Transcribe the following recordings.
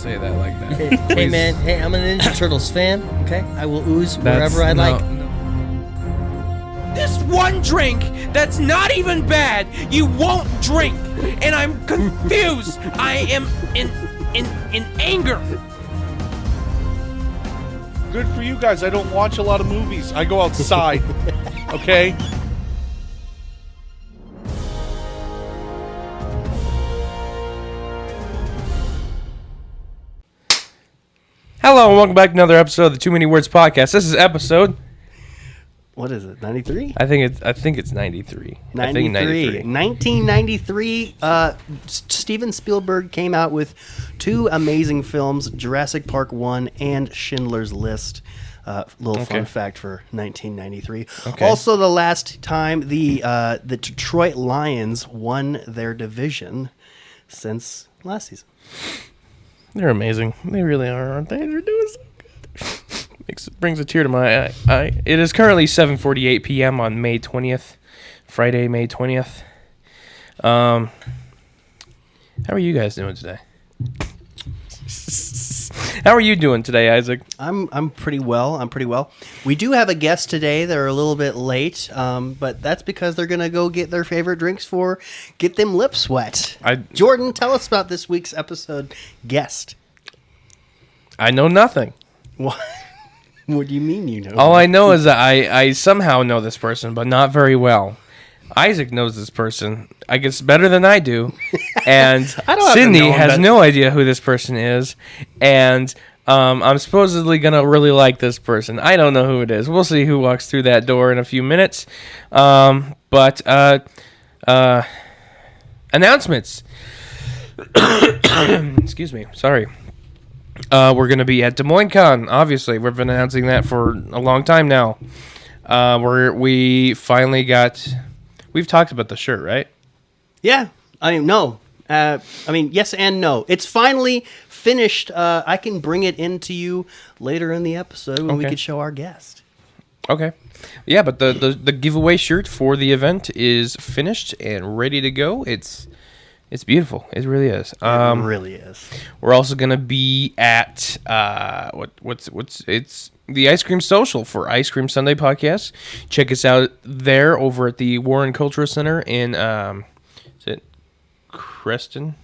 say that like that. Hey, man. Hey, I'm a Ninja Turtles fan. Okay, I will ooze wherever I like. This one drink that's not even bad, you won't drink, and I'm confused. I am in anger. Good for you guys. I don't watch a lot of movies. I go outside. Okay? Hello and welcome back to another episode of the Too Many Words podcast. This is episode. What is it? 93? I think it's 93. 93. 1993. Steven Spielberg came out with two amazing films, Jurassic Park 1 and Schindler's List. Little fun fact for 1993. Okay. Also, the last time the Detroit Lions won their division since last season. They're amazing. They really are, aren't they? They're doing so good. Brings a tear to my eye. It is currently 7:48 p.m. on May 20th, Friday, May 20th. How are you guys doing today? How are you doing today, Isaac? I'm pretty well. We do have a guest today. They're a little bit late, but that's because they're gonna go get their favorite drinks for Get Them Lips Wet. Jordan, tell us about this week's episode guest. I know nothing. What? What do you mean you know? All I know is that I somehow know this person, but not very well. Isaac knows this person, I guess, better than I do. And Sydney has no idea who this person is. And I'm supposedly going to really like this person. I don't know who it is. We'll see who walks through that door in a few minutes. But announcements. Excuse me. Sorry. We're going to be at Des Moines Con, obviously. We've been announcing that for a long time now. We finally got... We've talked about the shirt, right? Yeah. No. Yes and no. It's finally finished. I can bring it into you later in the episode when we could show our guest. Okay. Yeah, but the giveaway shirt for the event is finished and ready to go. It's beautiful. It really is. It really is. We're also gonna be at it's the Ice Cream Social for Ice Cream Sunday podcast. Check us out there over at the Warren Cultural Center in is it Creston?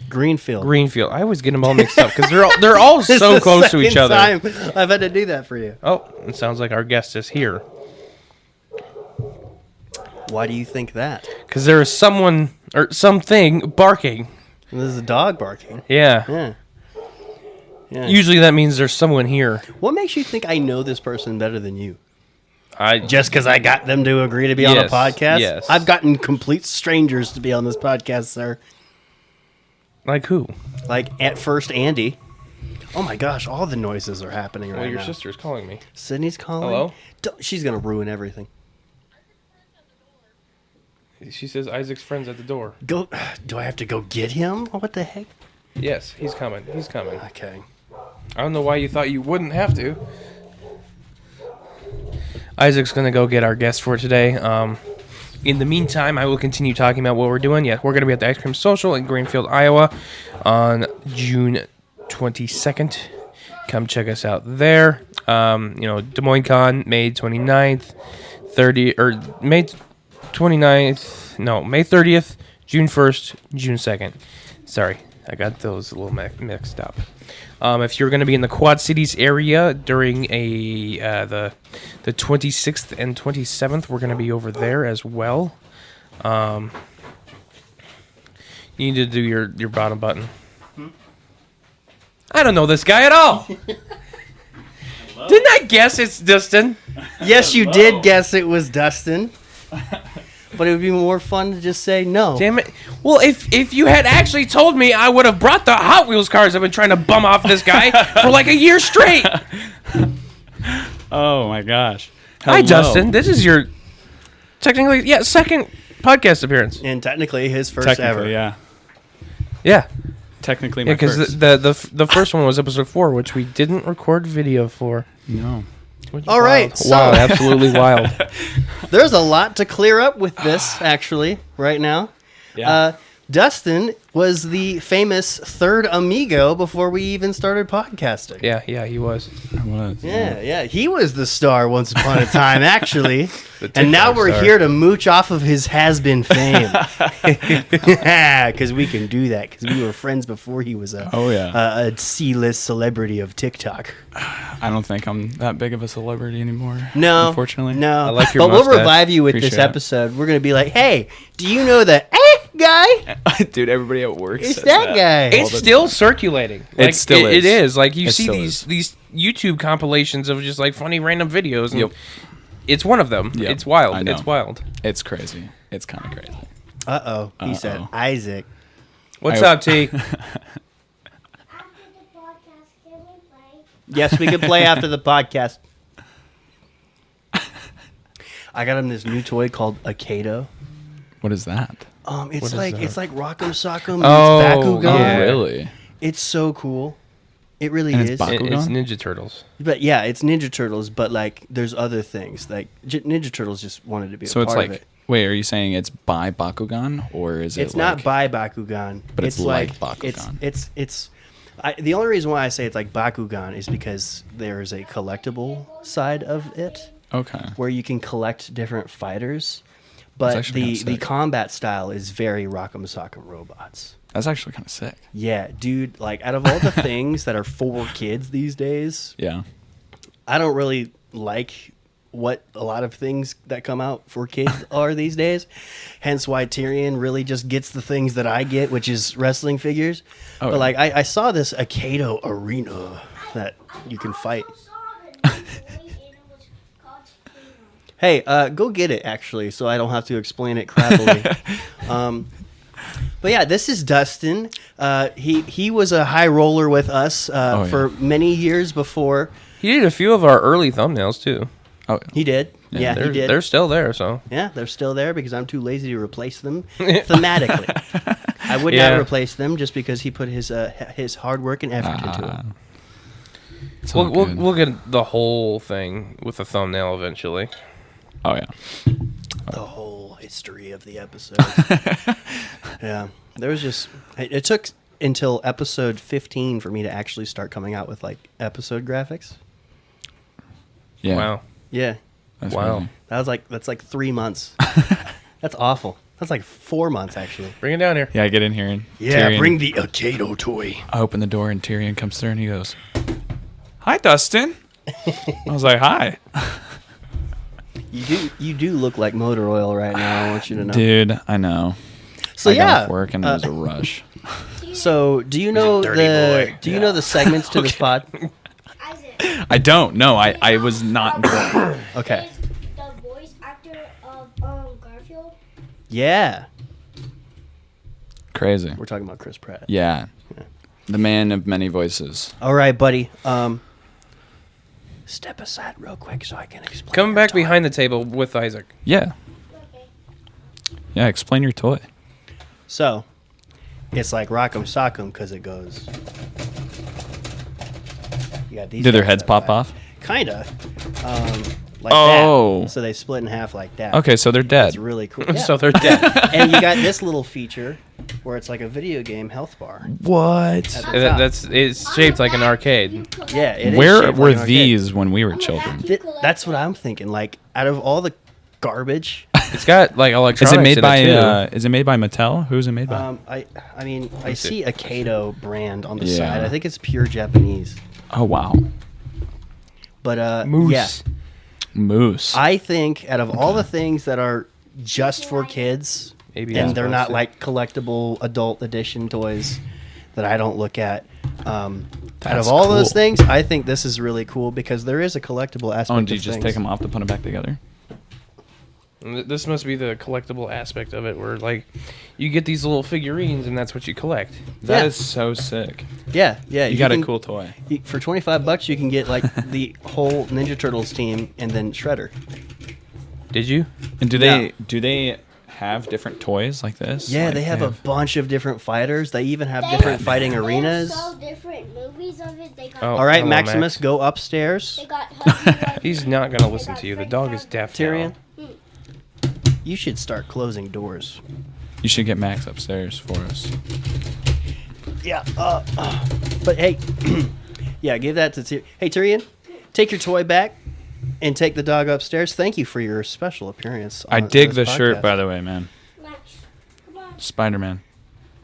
Greenfield. I always get them all mixed up because they're all so close to each other. Time I've had to do that for you. Oh, it sounds like our guest is here. Why do you think that? Because there is someone or something barking. This is a dog barking. Yeah. Usually that means there's someone here. What makes you think I know this person better than you? Just because I got them to agree to be on a podcast? Yes. I've gotten complete strangers to be on this podcast, sir. Like who? Like, at first, Andy. Oh my gosh, all the noises are happening right now. Well, your sister's calling me. Sydney's calling? Hello? She's going to ruin everything. She says Isaac's friend's at the door. Do I have to go get him? What the heck? Yes, he's coming. Okay. I don't know why you thought you wouldn't have to. Isaac's going to go get our guest for today. In the meantime, I will continue talking about what we're doing. Yeah, we're going to be at the Ice Cream Social in Greenfield, Iowa on June 22nd. Come check us out there. Des Moines Con, May 29th, May 30th, June 1st, June 2nd. Sorry, I got those a little mixed up. If you're going to be in the Quad Cities area during the 26th and 27th, we're going to be over there as well. You need to do your bottom button. I don't know this guy at all. Didn't I guess it's Dustin? Yes, you did guess it was Dustin. But it would be more fun to just say no. Damn it. Well, if you had actually told me, I would have brought the Hot Wheels cars I've been trying to bum off this guy for like a year straight. Oh, my gosh. Hello. Hi, Dustin. This is your second podcast appearance. And technically his first ever. Yeah. Yeah. Technically my Because first. the first one was episode 4, which we didn't record video for. No. All right. Wild, absolutely wild. There's a lot to clear up with this, actually, right now. Yeah. Dustin was the famous third amigo before we even started podcasting. Yeah, he was. Yeah. He was the star once upon a time, actually. And now we're star. here to mooch off of his has-been fame. Because we can do that, because we were friends before he was a C-list celebrity of TikTok. I don't think I'm that big of a celebrity anymore. No. Unfortunately. No. I like your but we'll mustache. revive you with Appreciate this it. episode. We're going to be like, hey, do you know the guy? Dude, everybody at work It's says that guy. It's still circulating. It still It is. is. Like, you It see still these YouTube compilations of just, like, funny random videos. And Yep. it's one of them. Yep. It's wild. I know. It's wild. It's crazy. It's kind of crazy. Uh-oh. He said, Isaac. What's up, T? After the podcast, can we play? Yes, we can play after the podcast. I got him this new toy called a Kato. What is that? It's What is like that? Rock'em Sock'em. Oh, It's Bakugan. yeah. Oh, really? It's so cool. It really And it's is. Bakugan? It's Ninja Turtles. But yeah, it's Ninja Turtles, but like there's other things. Like Ninja Turtles just wanted to be So a it's part of like, it. wait, are you saying it's by Bakugan or is it It's like, not by Bakugan, But it's like Bakugan. It's the only reason why I say it's like Bakugan is because there's a collectible side of it Okay. where you can collect different fighters, but actually kinda the sick. combat style is very Rock'em Sock'em Robots. That's actually kind of sick. Yeah, dude, like out of all the things that are for kids these days, Yeah. I don't really like what a lot of things that come out for kids are these days. Hence why Tyrion really just gets the things that I get, which is wrestling figures. Oh, But yeah. like I saw this Akato arena that you can fight. Hey, go get it actually, so I don't have to explain it crappily. But yeah, this is Dustin. He was a high roller with us yeah. for many years before. He did a few of our early thumbnails, too. Oh, He did. Yeah, he did. They're still there, so. Yeah, they're still there because I'm too lazy to replace them thematically. I would Yeah. not replace them just because he put his hard work and effort into it. it's all We'll good. we'll get the whole thing with a thumbnail eventually. Oh, yeah. The whole history of the episode. Yeah, there was just it took until episode 15 for me to actually start coming out with like episode graphics. Yeah. Wow. Yeah, That's Wow. crazy. that's like 3 months. That's awful. That's like 4 months actually. Bring it down here. Yeah, I get in here and Yeah, Tyrion, bring the Akato toy. I open the door and Tyrion comes through and he goes, "Hi, Dustin." I was like, "Hi." You do look like motor oil right now. I want you to know. Dude, I know. So I got yeah, off work and it was a rush. So, do you know dirty the boy. do you know the segments to this pod? Isaac. I don't know. I was not informed. Okay. Is the voice actor of Garfield? Yeah, Crazy. we're talking about Chris Pratt. Yeah. The man of many voices. All right, buddy. Step aside real quick so I can explain. Come your back toy. behind the table with Isaac. Yeah. Okay. Yeah, explain your toy. So, it's like Rock'em Sock'em because it goes. You got these. Do their guys heads that pop fight. off? Kinda. Like Oh. that. So they split in half like that. Okay, so they're dead. It's really cool. Yeah. So they're dead. And you got this little feature where it's like a video game health bar. What? At the top. It's shaped like an arcade. Yeah, it is Where shaped were like an arcade. these when we were children? That's what I'm thinking. Like, out of all the garbage, It's got like electronics. Is it made in by it too. is it made by Mattel? Who's it made by? I mean, I see. see a Kato brand on the Yeah. side. I think it's pure Japanese. Oh wow. But Moose. yeah, Moose. I think out of all the things that are just for kids, Maybe and that's they're what not I like collectible adult edition toys that I don't look at. Out That's of all those cool. things, I think this is really cool because there is a collectible aspect. Oh, and do you of just things. take them off to put them back together? This must be the collectible aspect of it, where like you get these little figurines and that's what you collect. That Yeah. is so sick. Yeah, yeah. You got can- a cool toy. For $25, you can get like the whole Ninja Turtles team and then Shredder. Did you? And do Yeah. they have different toys like this? Yeah, Like, they have a bunch of different fighters. They even have different fighting arenas. So different movies of it. They got. Oh. All right, Hello, Maximus, Max. go upstairs. They got. Huggy Wuggy. He's not gonna listen to you. The dog is deaf. Tyrion, now. you should start closing doors. You should get Max upstairs for us. Yeah. But hey, yeah, give that to Hey, Tyrion, take your toy back and take the dog upstairs. Thank you for your special appearance. I on dig this the shirt, podcast. by the way, man. Max, come on. Spider-Man.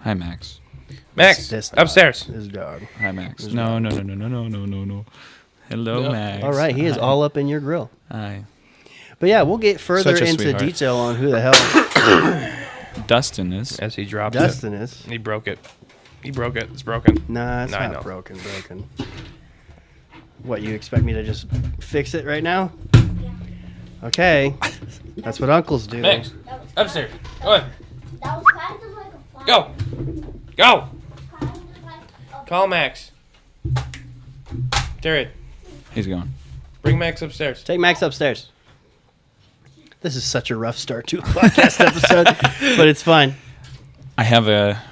Hi, Max. Max, This dog, upstairs. This dog. Hi, Max. No. Hello, No. Max. All right, he is Hi. all up in your grill. Hi. But yeah, we'll get further Such a into sweetheart. detail on who the hell Dustin is. As he dropped Dustin is. it. He broke it. He broke it. It's broken. Nah, it's No, I not know. broken. What, you expect me to just fix it right now? Okay. That's what uncles do. Max, That was upstairs. Go ahead. That was kind of like a fly. Go. Go. Kind of like a Call Max. Jared, He's gone. bring Max upstairs. Take Max upstairs. This is such a rough start to a podcast episode, but it's fine. I have a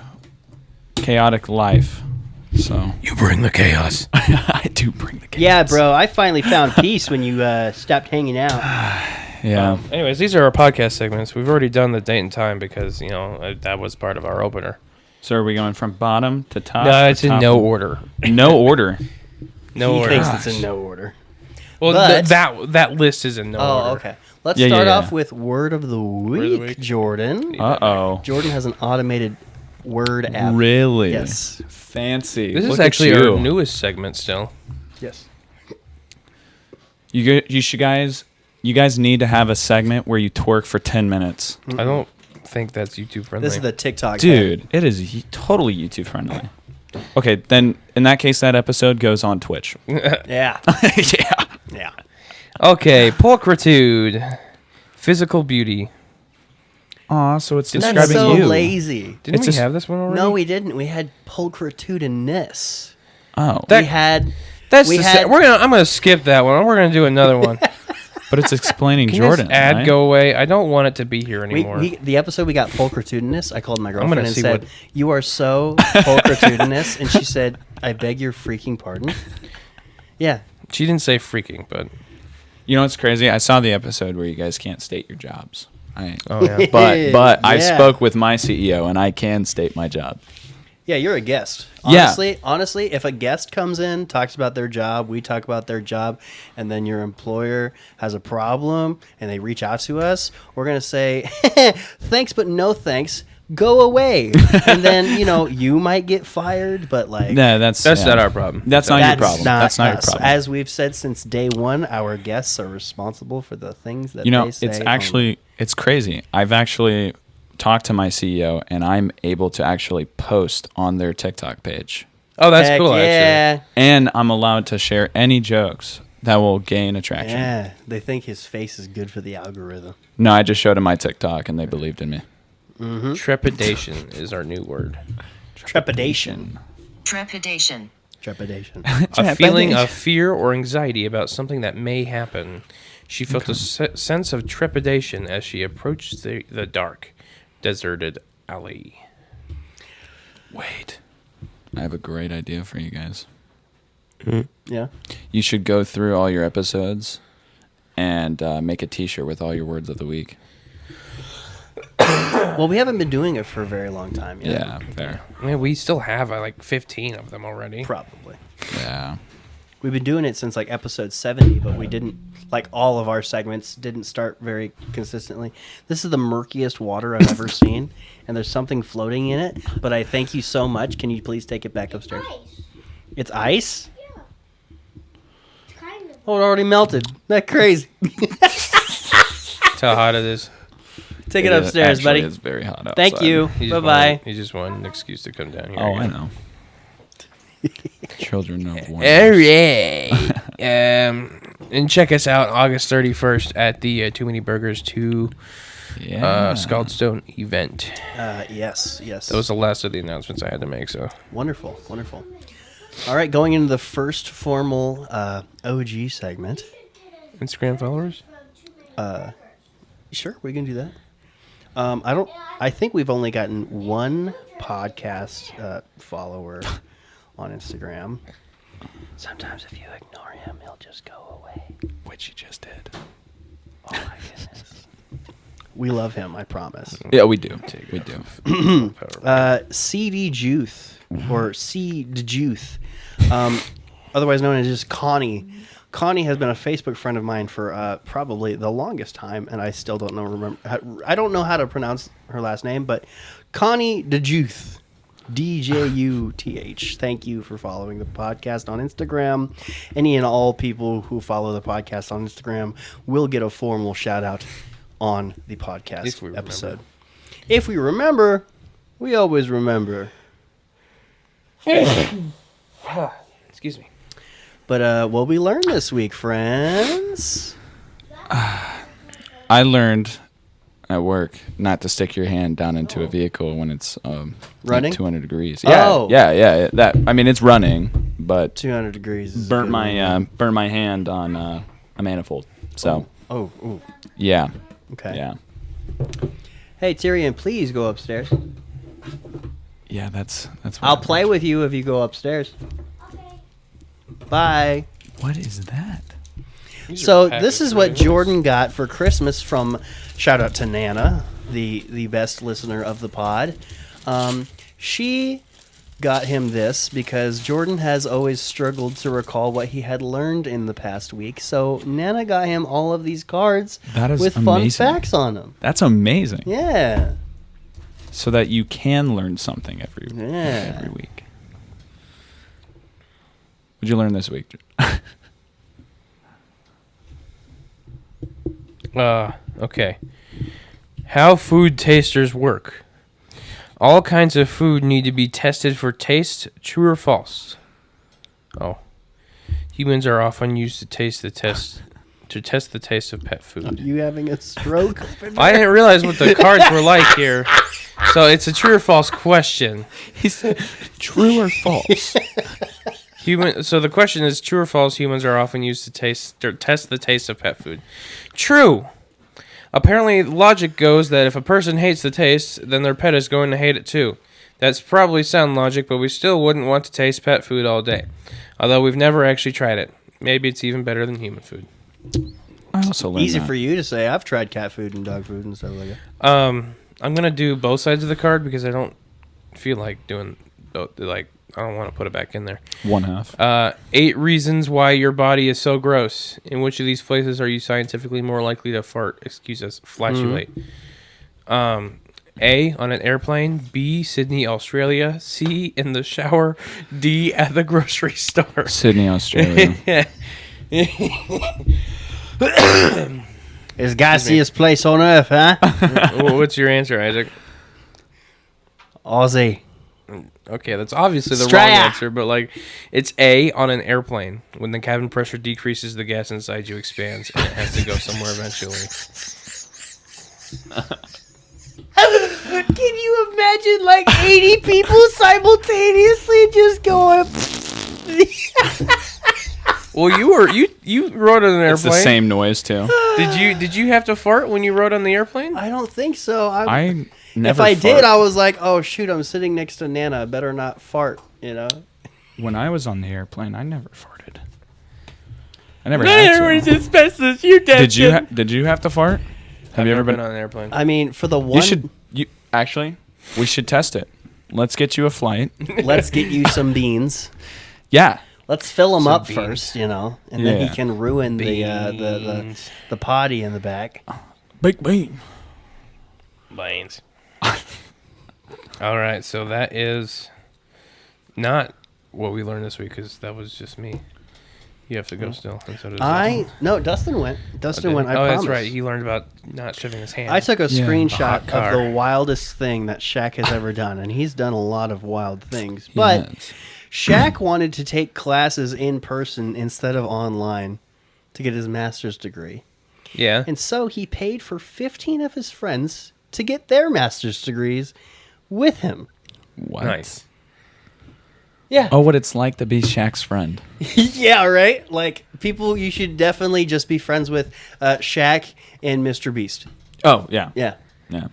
chaotic life, so You bring the chaos. I do bring the chaos. Yeah, bro, I finally found peace when you stopped hanging out. Yeah. Anyways, these are our podcast segments. We've already done the date and time because, that was part of our opener. So are we going from bottom to top? No, or it's in top no to- order. No order. No He order. thinks it's in no order. Well, But- that list is in no Oh, order. okay. Let's Yeah, start yeah, off yeah. with word of the week, week. Jordan. Uh-oh. Jordan has an automated word app. Really? Yes. Fancy. This Look is at actually you. our newest segment still. Yes. You guys need to have a segment where you twerk for 10 minutes. I don't think that's YouTube friendly. This is the TikTok. Dude, it is totally YouTube friendly. Okay, then in that case, that episode goes on Twitch. Yeah. Yeah. Yeah. Okay, pulchritude. Physical beauty. Aw, so it's That's describing so you. lazy. Didn't It's we just- have this one already? No, we didn't. We had pulchritudinous. Oh, We had. That's we the had- I'm gonna skip that one. We're gonna do another one. but it's explaining Can Jordan. this ad right? go away? I don't want it to be here anymore. The episode we got pulchritudinous. I called my gonna girlfriend and see said, what- "You are so pulchritudinous," and she said, "I beg your freaking pardon." Yeah. She didn't say freaking, but You know what's crazy? I saw the episode where you guys can't state your jobs. oh yeah. But I Yeah. spoke with my CEO and I can state my job. Yeah, you're a guest. Yeah. Honestly, if a guest comes in, talks about their job, we talk about their job, and then your employer has a problem and they reach out to us, we're going to say, thanks, but no thanks. Go away. And then, you might get fired, but like, No, that's That's yeah. not our problem. That's not your problem. not That's not your us. problem. As we've said since day one, our guests are responsible for the things that they say. It's crazy. I've actually talked to my CEO and I'm able to actually post on their TikTok page. Oh, that's Heck cool. Actually. yeah. And I'm allowed to share any jokes that will gain attraction. Yeah. They think his face is good for the algorithm. No, I just showed them my TikTok and they believed in me. Trepidation is our new word. Trepidation. Trepidation. A feeling of fear or anxiety about something that may happen. She felt a sense of trepidation as she approached the dark, deserted alley. Wait. I have a great idea for you guys. Yeah. You should go through all your episodes and make a t-shirt with all your words of the week. Well, we haven't been doing it for a very long time yet. Yeah, fair. I mean, we still have like 15 of them already. Probably. Yeah. We've been doing it since like episode 70, but we didn't, like all of our segments didn't start very consistently. This is the murkiest water I've ever seen, and there's something floating in it, but I thank you so much. Can you please take it back upstairs? Nice. It's ice? Yeah. Kind of. Oh, it already melted. That crazy. That's how hot it is. Take it upstairs, Actually, buddy. It's very hot outside. Thank you. He just Bye-bye. wanted- He just wanted an excuse to come down here. Oh, I again. know. Children of All wonders. right. And check us out August 31st at the Too Many Burgers 2 Yeah. Scaldstone event. Yes. That was the last of the announcements I had to make. So Wonderful. All right, going into the first formal OG segment. Instagram followers. Sure, we can do that. I think we've only gotten one podcast follower on Instagram. Sometimes if you ignore him, he'll just go away. Which you just did. Oh my goodness. We love him, I promise. Yeah, we do. We do. CD Juth, or C. Juth, otherwise known as just Connie. Connie has been a Facebook friend of mine for probably the longest time, and I still don't know. I don't know how to pronounce her last name, but Connie DeJuth, DJUTH. Thank you for following the podcast on Instagram. Any and all people who follow the podcast on Instagram will get a formal shout out on the podcast episode. If we remember, we always remember. Excuse me. But what we learned this week, friends? I learned at work not to stick your hand down into a vehicle when it's running like 200 degrees. Yeah, yeah. That, I mean, it's running, but 200 degrees. Is burnt my hand on a manifold. So. Oh. Yeah. Okay. Yeah. Hey Tyrion, please go upstairs. Yeah, that's. I'll play with you if you go upstairs. Bye. What is that? So this is what Jordan got for Christmas from, shout out to Nana, the best listener of the pod. She got him this because Jordan has always struggled to recall what he had learned in the past week. So Nana got him all of these cards with fun facts on them. That's amazing. Yeah. So that you can learn something every week. What'd you learn this week? Okay. How food tasters work. All kinds of food need to be tested for taste, true or false. Oh. Humans are often used to test the taste of pet food. Are you having a stroke? I didn't realize what the cards were like here. So it's a true or false question. He said true or false. So the question is, true or false, humans are often used to test the taste of pet food. True. Apparently, logic goes that if a person hates the taste, then their pet is going to hate it too. That's probably sound logic, but we still wouldn't want to taste pet food all day. Although we've never actually tried it. Maybe it's even better than human food. I also learned Easy for you to say. I've tried cat food and dog food and stuff like that. I'm going to do both sides of the card because I don't feel like doing, I don't want to put it back in there. One half. 8 reasons why your body is so gross. In which of these places are you scientifically more likely to fart? Excuse us, flatulate. A, on an airplane. B, Sydney, Australia. C, in the shower. D, at the grocery store. Sydney, Australia. It's gassiest place on earth, huh? What's your answer, Isaac? Aussie. Okay, that's obviously the Australia. wrong answer, but it's A, on an airplane. When the cabin pressure decreases, the gas inside you expands, and it has to go somewhere eventually. Can you imagine 80 people simultaneously just going? Well, you rode on an airplane. It's the same noise too. Did you have to fart when you rode on the airplane? I don't think so. I never. If I fart. did, I was like, "Oh shoot, I'm sitting next to Nana. I better not fart." You know. When I was on the airplane, I never farted. I never had to. asbestos. You Did you have to fart? Have you ever been on an airplane? I mean, for the one, we should test it. Let's get you a flight. let's get you some beans. Yeah. Let's fill him up beans. first, and then he can ruin the potty in the back. Big bean. Beans. All right, so that is not what we learned this week because that was just me. You have to go still. And so does No, Dustin went. Dustin went. I promise. That's right. He learned about not shoving his hand. I took a screenshot hot car. of the wildest thing that Shaq has ever done, and he's done a lot of wild things. But Yes. Shaq wanted to take classes in person instead of online to get his master's degree. Yeah. And so he paid for 15 of his friends to get their master's degrees with him. What? Nice. Yeah. Oh, what it's like to be Shaq's friend. Yeah, right? People you should definitely just be friends with Shaq and Mr. Beast. Oh, yeah. Yeah. Yeah.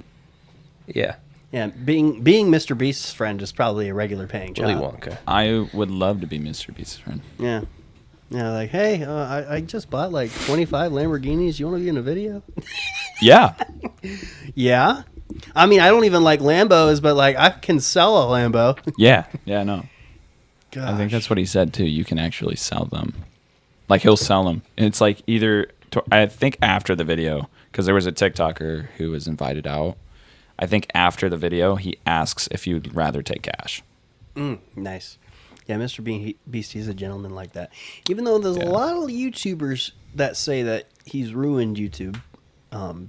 Yeah. Yeah, being Mr. Beast's friend is probably a regular paying job. Willy Wonka. I would love to be Mr. Beast's friend. Yeah. Yeah, hey, I just bought 25 Lamborghinis. You want to be in a video? Yeah. Yeah. I mean, I don't even like Lambos, but like I can sell a Lambo. Yeah. Yeah, no. Gosh. I think that's what he said too. You can actually sell them. Like he'll sell them. And it's like I think after the video, because there was a TikToker who was invited out. I think after the video, he asks if you'd rather take cash. Nice. Yeah, Mr. Beast, he's a gentleman like that. Even though there's a lot of YouTubers that say that he's ruined YouTube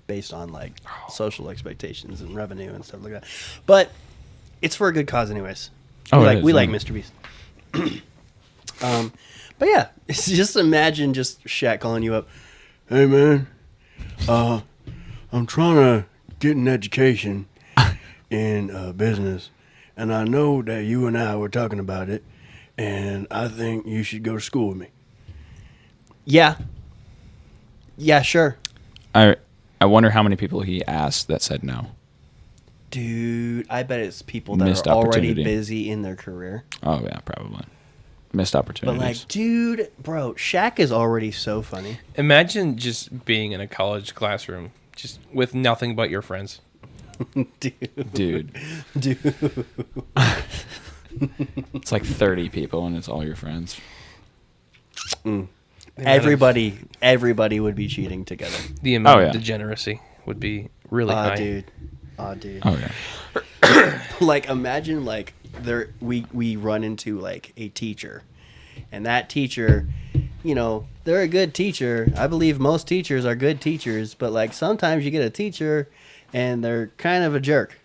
based on like social expectations and revenue and stuff like that. But it's for a good cause anyways. We like Mr. Beast. But yeah, it's just imagine just Shaq calling you up. Hey man, I'm trying to get an education in business, and I know that you and I were talking about it, and I think you should go to school with me. Yeah, sure. I wonder how many people he asked that said no. Dude, I bet it's people that Missed are already opportunity. busy in their career. Oh yeah, probably. Missed But opportunities. like, dude, bro, Shaq is already so funny. Imagine just being in a college classroom, just with nothing but your friends. Dude. Dude. It's like 30 people and it's all your friends. Everybody would be cheating together. The amount Oh, of yeah. degeneracy would be really high. Dude. Oh yeah. Like, imagine like we run into like a teacher, and that teacher, you know, they're a good teacher. I believe most teachers are good teachers, but like sometimes you get a teacher and they're kind of a jerk.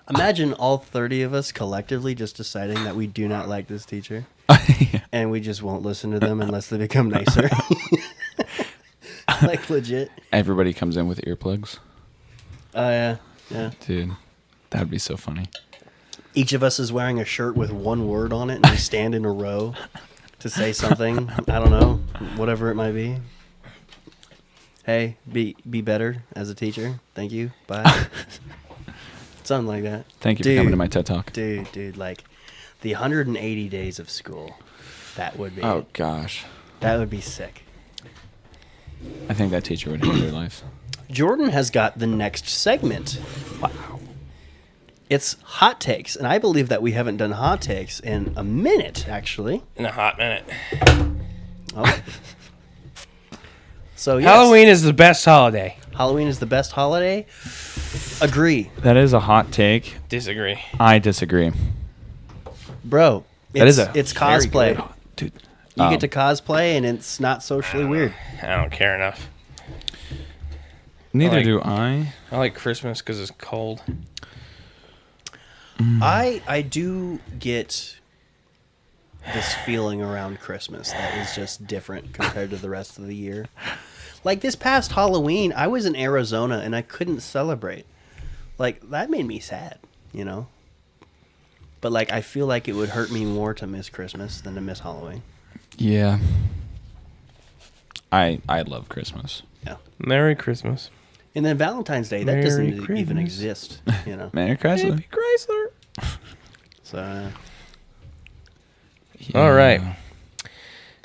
Imagine all 30 of us collectively just deciding that we do not like this teacher. And we just won't listen to them unless they become nicer. Like, legit. Everybody comes in with earplugs. Oh, yeah. Dude, that would be so funny. Each of us is wearing a shirt with one word on it, and we stand in a row to say something. I don't know, whatever it might be. Hey, be better as a teacher. Thank you. Bye. Something like that. Thank you for coming to my TED Talk. Dude, like the 180 days of school. That would be. Oh gosh. That would be sick. I think that teacher would hate their life. Jordan has got the next segment. Wow. It's hot takes, and I believe that we haven't done hot takes in a minute, actually. In a hot minute. Oh. So yes, Halloween is the best holiday. Halloween is the best holiday. Agree, That is a hot take. Disagree. I disagree. bro. That is a it's very cosplay. good- Dude. You get to cosplay, and it's not socially weird. I don't care enough. Neither like- do I. I like Christmas because it's cold. I do get this feeling around Christmas that is just different compared to the rest of the year. Like this past Halloween, I was in Arizona and I couldn't celebrate. Like that made me sad, you know? But like I feel like it would hurt me more to miss Christmas than to miss Halloween. Yeah. I love Christmas. Yeah. Merry Christmas. And then Valentine's Day, that Merry doesn't even Christmas. exist, you know? Merry Chrysler. Chrysler. So All right.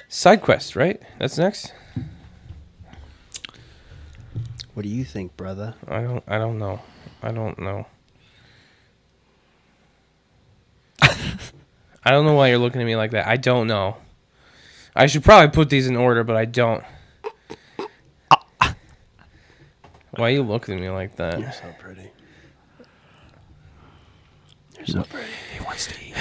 Side quest, right? That's next. what do you think, brother? I don't know. I don't know. I don't know why you're looking at me like that. I don't know. I should probably put these in order, but I don't. Why are you looking at me like that? You're so pretty. You're so pretty. He wants to eat.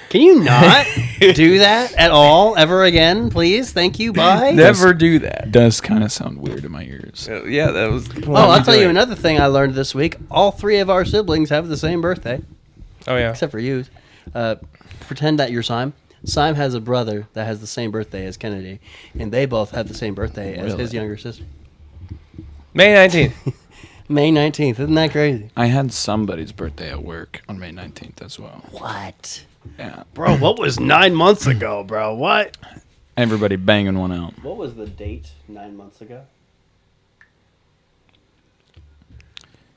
Can you not do that at all ever again, please? Thank you. Bye. Never do that. Does kind of sound weird in my ears. Yeah, that was. Oh, I'll tell you another thing I learned this week. All three of our siblings have the same birthday, Oh yeah. except for you. Pretend that you're Sime. Sime has a brother that has the same birthday as Kennedy, and they both have the same birthday as his Really? younger sister. May 19th. May 19th. Isn't that crazy? I had somebody's birthday at work on May 19th as well. What? Yeah. Bro, what was 9 months ago, bro? What? Everybody banging one out. What was the date 9 months ago?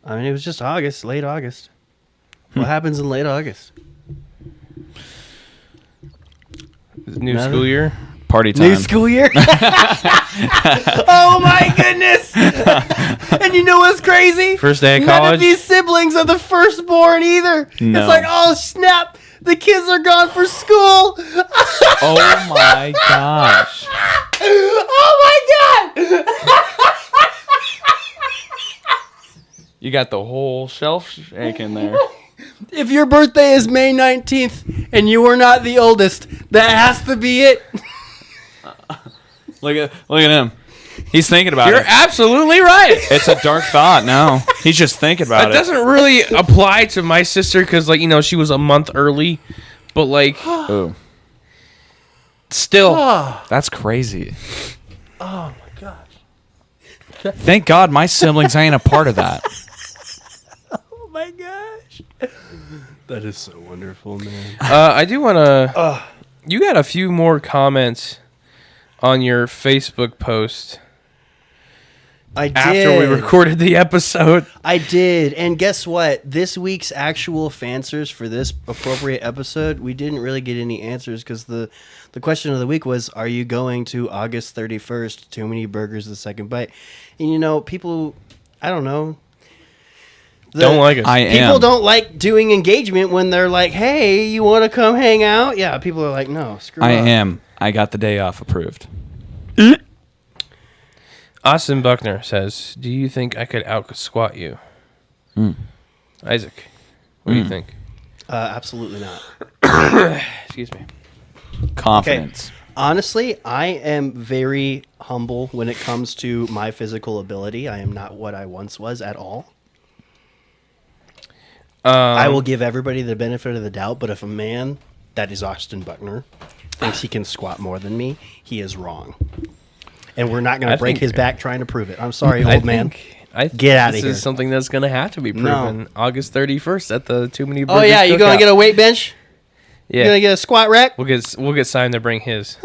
I mean, it was just August, late August. What happens in late August? New Nothing. school year. Party time. New school year. Oh my goodness! And you know what's crazy? First day of None college? of these siblings are the firstborn either. No. It's like, oh snap! The kids are gone for school. Oh my gosh. Oh my god! You got the whole shelf shaking there. If your birthday is May 19th and you are not the oldest, that has to be it. Look at him. He's thinking about You're it. absolutely right. It's a dark thought now. He's just thinking about That it. doesn't really apply to my sister because, like, you know, she was a month early. But, like, Ooh, still. that's crazy. Oh my gosh. Thank God my siblings ain't a part of that. Oh my gosh. That is so wonderful, man. I do want to. You got a few more comments on your Facebook post I did. after we recorded the episode. I did. And guess what? This week's actual fanswers for this appropriate episode, we didn't really get any answers because the question of the week was, are you going to August 31st, Too Many Burgers the Second Bite? And, you know, people, I don't know. Don't like it. People don't like doing engagement when they're like, hey, you want to come hang out? Yeah, people are like, no, screw I up. am. I got the day off approved. Austin Buckner says, do you think I could out-squat you? Isaac, what do you think? Absolutely not. Excuse me. Confidence. Honestly, I am very humble when it comes to my physical ability. I am not what I once was at all. I will give everybody the benefit of the doubt, but if a man, that is Austin Buckner, thinks he can squat more than me, he is wrong. And we're not going to break his back trying to prove it. I'm sorry, old man. Get outta here. This is something that's going to have to be proven August 31st at the Too Many Burgers. Oh, yeah, you going to get a weight bench? Yeah. You going to get a squat rack? We'll get Simon to bring his.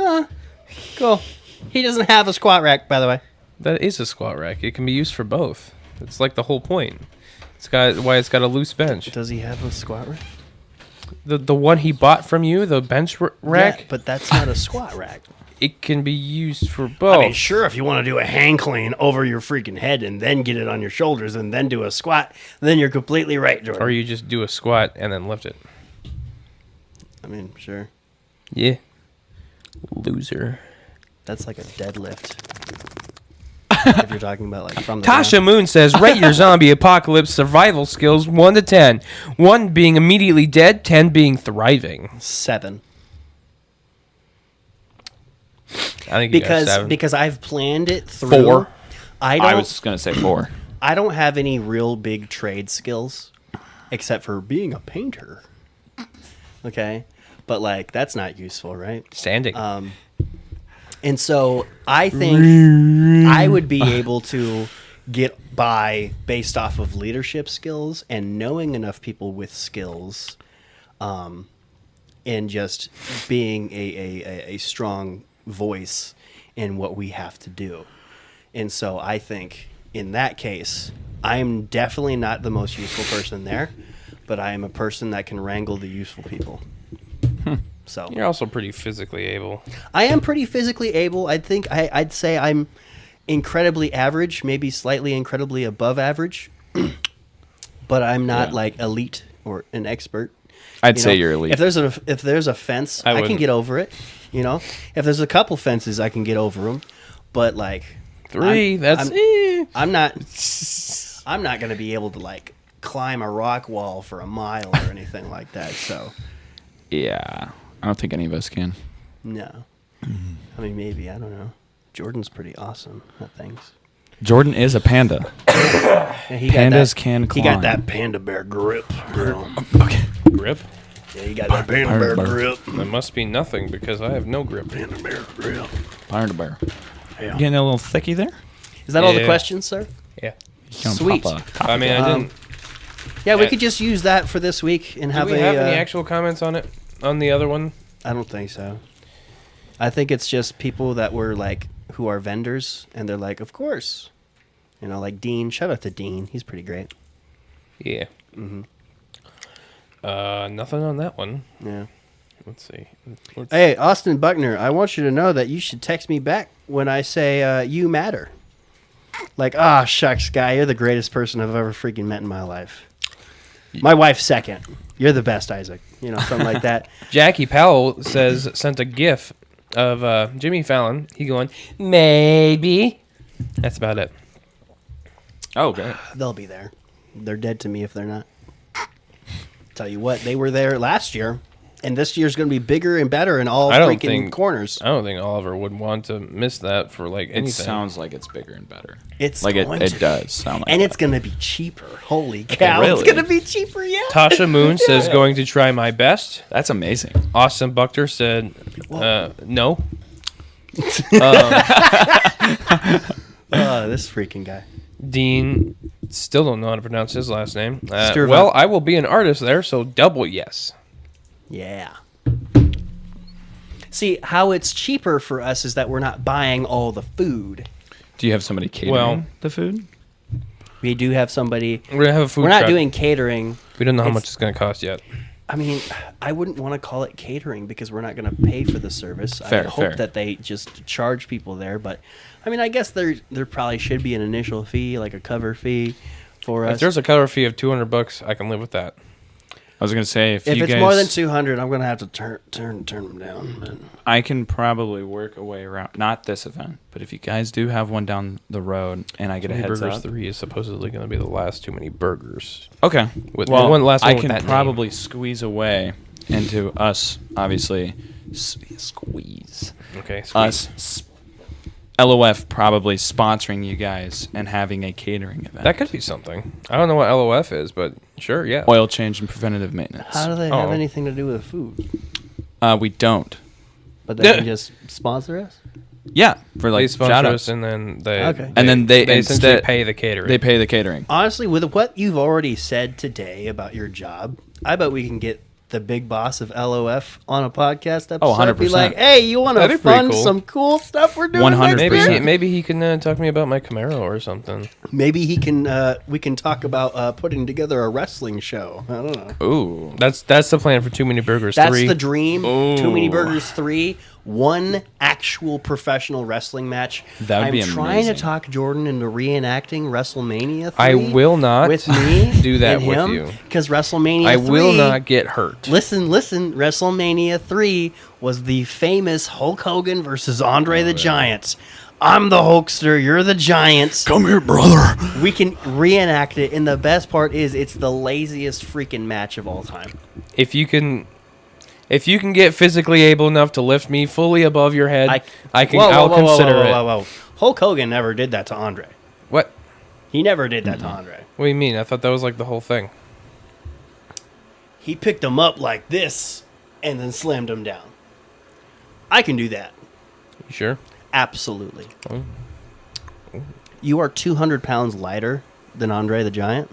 Cool. He doesn't have a squat rack, by the way. That is a squat rack. It can be used for both. It's like the whole point. It's got a loose bench. Does he have a squat rack? The one he bought from you, the bench rack, Yeah, but that's not a squat rack. it can be used for both. I mean, sure, if you want to do a hang clean over your freaking head and then get it on your shoulders and then do a squat, then you're completely right, Jordan. Or you just do a squat and then lift it. I mean, sure. Yeah. Loser. That's like a deadlift. If you're talking about like from the Tasha ground. Moon says, rate your zombie apocalypse survival skills 1 to 10. 1 being immediately dead, 10 being thriving. 7. I think you got 7. Because I've planned it through. 4. I I was going to say 4. I don't have any real big trade skills except for being a painter. Okay? But like that's not useful, right? Standing. And so I think I would be able to get by based off of leadership skills and knowing enough people with skills, and just being a strong voice in what we have to do. And so I think in that case, I'm definitely not the most useful person there, but I am a person that can wrangle the useful people. So You're also pretty physically able. I am pretty physically able. I'd say I'm incredibly average, maybe slightly incredibly above average, but I'm not like elite or an expert. I'd say you're elite. If there's a fence, I can wouldn't. get over it. You know, if there's a couple fences, I can get over them. But like 3, I'm not going to be able to like climb a rock wall for a mile or anything like that. So Yeah. I don't think any of us can. no. I mean, maybe, I don't know. Jordan's pretty awesome at things. Jordan is a panda. Yeah, he Pandas got can He climb. got that panda bear grip. Okay. grip. Yeah, he got that panda bear grip. That must be nothing because I have no grip. Panda bear grip. Panda bear. Yeah. Getting a little thicky there? Is that all the Yeah. questions, sir? Yeah. Gonna Sweet. pop a I mean, I didn't. Yeah, we Yeah. could just use that for this week and Do have we have any actual comments on it? On the other one? I don't think so. I think it's just people that were like, who are vendors, and they're like, of course. You know, like Dean. Shout out to Dean. He's pretty great. Yeah. Nothing on that one. Yeah. Let's see. Hey, Austin Buckner, I want you to know that you should text me back when I say you matter. Like, shucks, guy, you're the greatest person I've ever freaking met in my life. My wife's second. You're the best, Isaac. You know, something like that. Jackie Powell sent a GIF of Jimmy Fallon. He going, maybe. That's about it. Oh, great. They'll be there. They're dead to me if they're not. Tell you what, they were there last year, and this year's going to be bigger and better in all freaking corners. I don't think Oliver would want to miss that for like anything. It sounds like it's bigger and better. It's like going it to does sound like and that. it's going to be cheaper. Holy cow. Really? It's going to be cheaper, yeah. Tasha Moon says going to try my best. That's amazing. Austin Buckner said no. This freaking guy. Dean still don't know how to pronounce his last name. Sturva. Well, I will be an artist there, so double yes. Yeah. See, how it's cheaper for us is that we're not buying all the food. Do you have somebody catering the food? We do have somebody. We're gonna have a food We're not truck. doing catering. We don't know how It's- much it's going to cost yet. I mean, I wouldn't want to call it catering because we're not going to pay for the service. I Fair, would hope fair. that they just charge people there. But, I mean, I guess there probably should be an initial fee, like a cover fee for If us. there's a cover fee of $200, I can live with that. I was gonna say If it's more than 200, I'm going to have to turn them down. But I can probably work a way around. Not this event, but if you guys do have one down the road and I get a Too Many heads Burgers up, 3 is supposedly going to be the last Too Many Burgers. okay. With Well, the one last one I with can that name. probably squeeze away into us, obviously. Squeeze Okay, squeeze. us. LOF probably sponsoring you guys and having a catering event. That could be something. I don't know what LOF is, but sure, yeah. Oil change and preventative maintenance. how do they have Oh. anything to do with food? We don't. But they can just sponsor us? Yeah, for like They sponsor shout us, outs. and then they Okay. And then they essentially instead- pay the catering. They pay the catering. Honestly, with what you've already said today about your job, I bet we can get the big boss of LOF on a podcast episode. 100%. Be like, hey, you want to That'd be pretty fund cool. some cool stuff we're doing 100%. next year? Maybe he can talk to me about my Camaro or something. Maybe he can. We can talk about putting together a wrestling show. I don't know. Ooh. That's the plan for Too Many Burgers That's 3. the dream. Ooh. Too Many Burgers 3. One actual professional wrestling match. That would I'm be trying to amazing. talk Jordan into reenacting WrestleMania 3. I will not with me do that and with him, you. because WrestleMania I 3, will not get hurt. Listen. WrestleMania 3 was the famous Hulk Hogan versus Andre the Giant. I'm the Hulkster. You're the Giant. Come here, brother. We can reenact it, and the best part is it's the laziest freaking match of all time. If you can get physically able enough to lift me fully above your head, I'll consider it. Whoa. Hulk Hogan never did that to Andre. What? He never did that to Andre. What do you mean? I thought that was like the whole thing. He picked him up like this and then slammed him down. I can do that. You sure? Absolutely. Oh. You are 200 pounds lighter than Andre the Giant.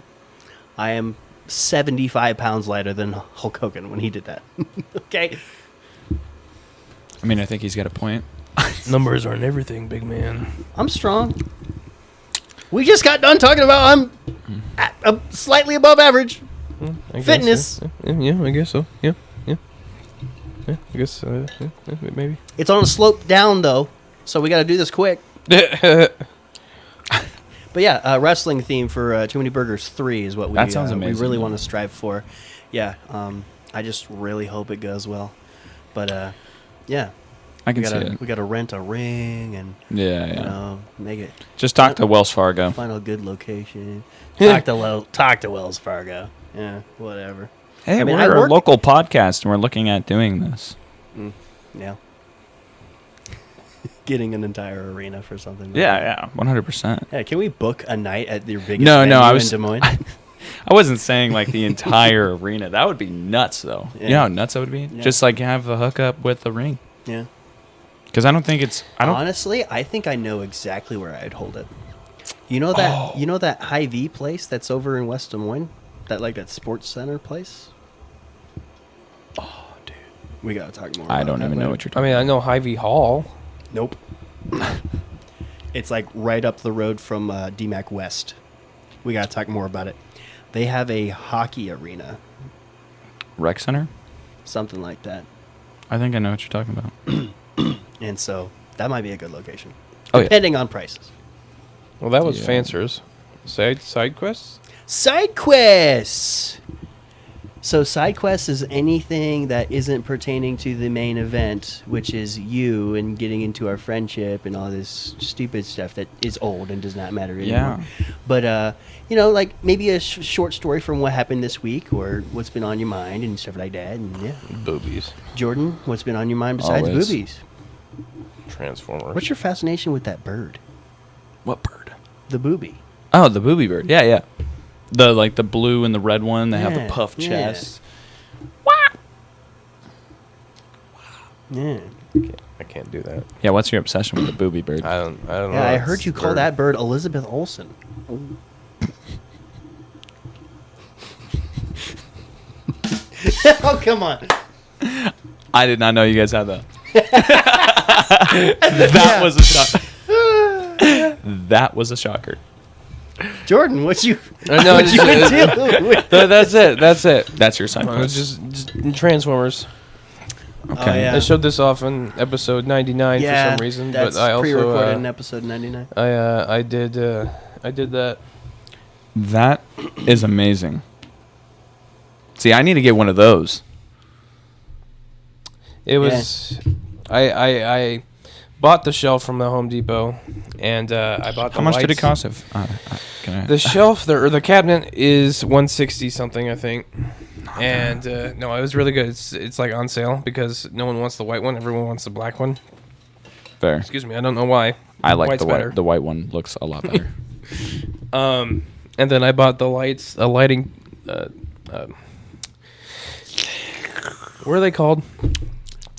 I am 75 pounds lighter than Hulk Hogan when he did that. Okay? I mean, I think he's got a point. Numbers aren't everything, big man. I'm strong. We just got done talking about I'm slightly above average. I guess, Fitness. yeah, I guess so. Yeah. I guess maybe. It's on a slope down, though, so we got to do this quick. But yeah, wrestling theme for Too Many Burgers 3 is what That sounds we amazing, really yeah. want to strive for. Yeah, I just really hope it goes well. But yeah, I can see it. we gotta rent a ring and Yeah, you yeah. know, make it Just talk to Wells Fargo. find a good location. Talk to Wells Fargo. Yeah, whatever. Hey, I mean, we're I a work- local podcast, and we're looking at doing this. Yeah. Getting an entire arena for something. like Yeah, that. yeah, 100%. Yeah, can we book a night at your biggest No, venue I was- in Des Moines? I wasn't saying like the entire arena. That would be nuts, though. Yeah. You know how nuts that would be? Yeah. Just like have a hookup with the ring. Yeah. Because I don't think it's. I don't. Honestly, I think I know exactly where I'd hold it. You know that you know that Hy-Vee place that's over in West Des Moines? That sports center place? Oh, dude. We gotta talk more. I about don't that even know later. what you're I talking mean, I know Hy-Vee Hall. Nope. It's like right up the road from DMAC West. We gotta talk more about it. They have a hockey arena, Rec Center? something like that. I think I know what you're talking about. And so that might be a good location. Oh, yeah. Depending on prices. Well, that was Yeah. Fancers. Side quests? Side quests. So side quests is anything that isn't pertaining to the main event, which is you and getting into our friendship and all this stupid stuff that is old and does not matter anymore. Yeah. But you know, like maybe a short story from what happened this week or what's been on your mind and stuff like that. And yeah, Boobies. Jordan, what's been on your mind besides Always. boobies? Transformers. What's your fascination with that bird, What bird? the booby? Oh, the booby bird. Yeah, yeah. The blue and the red one. They have Yeah, the puff yeah. chest. Yeah. I can't do that. Yeah. What's your obsession with the booby bird? I don't know. Yeah, I heard It's you call bird. that bird Elizabeth Olsen. Oh, come on. I did not know you guys had that. That was a shock. That was a shocker. Jordan, what you No, what you been dealing with? that's it. That's it. That's your sign. It's just Transformers. Okay. Oh, yeah. I showed this off in episode 99 for some reason, that's but I pre-recorded also in episode 99. I did that. That is amazing. See, I need to get one of those. It was I bought the shelf from the Home Depot, and I bought the How much did it lights. cost? The shelf, or the cabinet, is $160 something, I think. And no, it was really good. It's like on sale because no one wants the white one. Everyone wants the black one. Fair. Excuse me, I don't know why. I like White's the white. better. The white one looks a lot better. And then I bought the lights, a lighting. What are they called?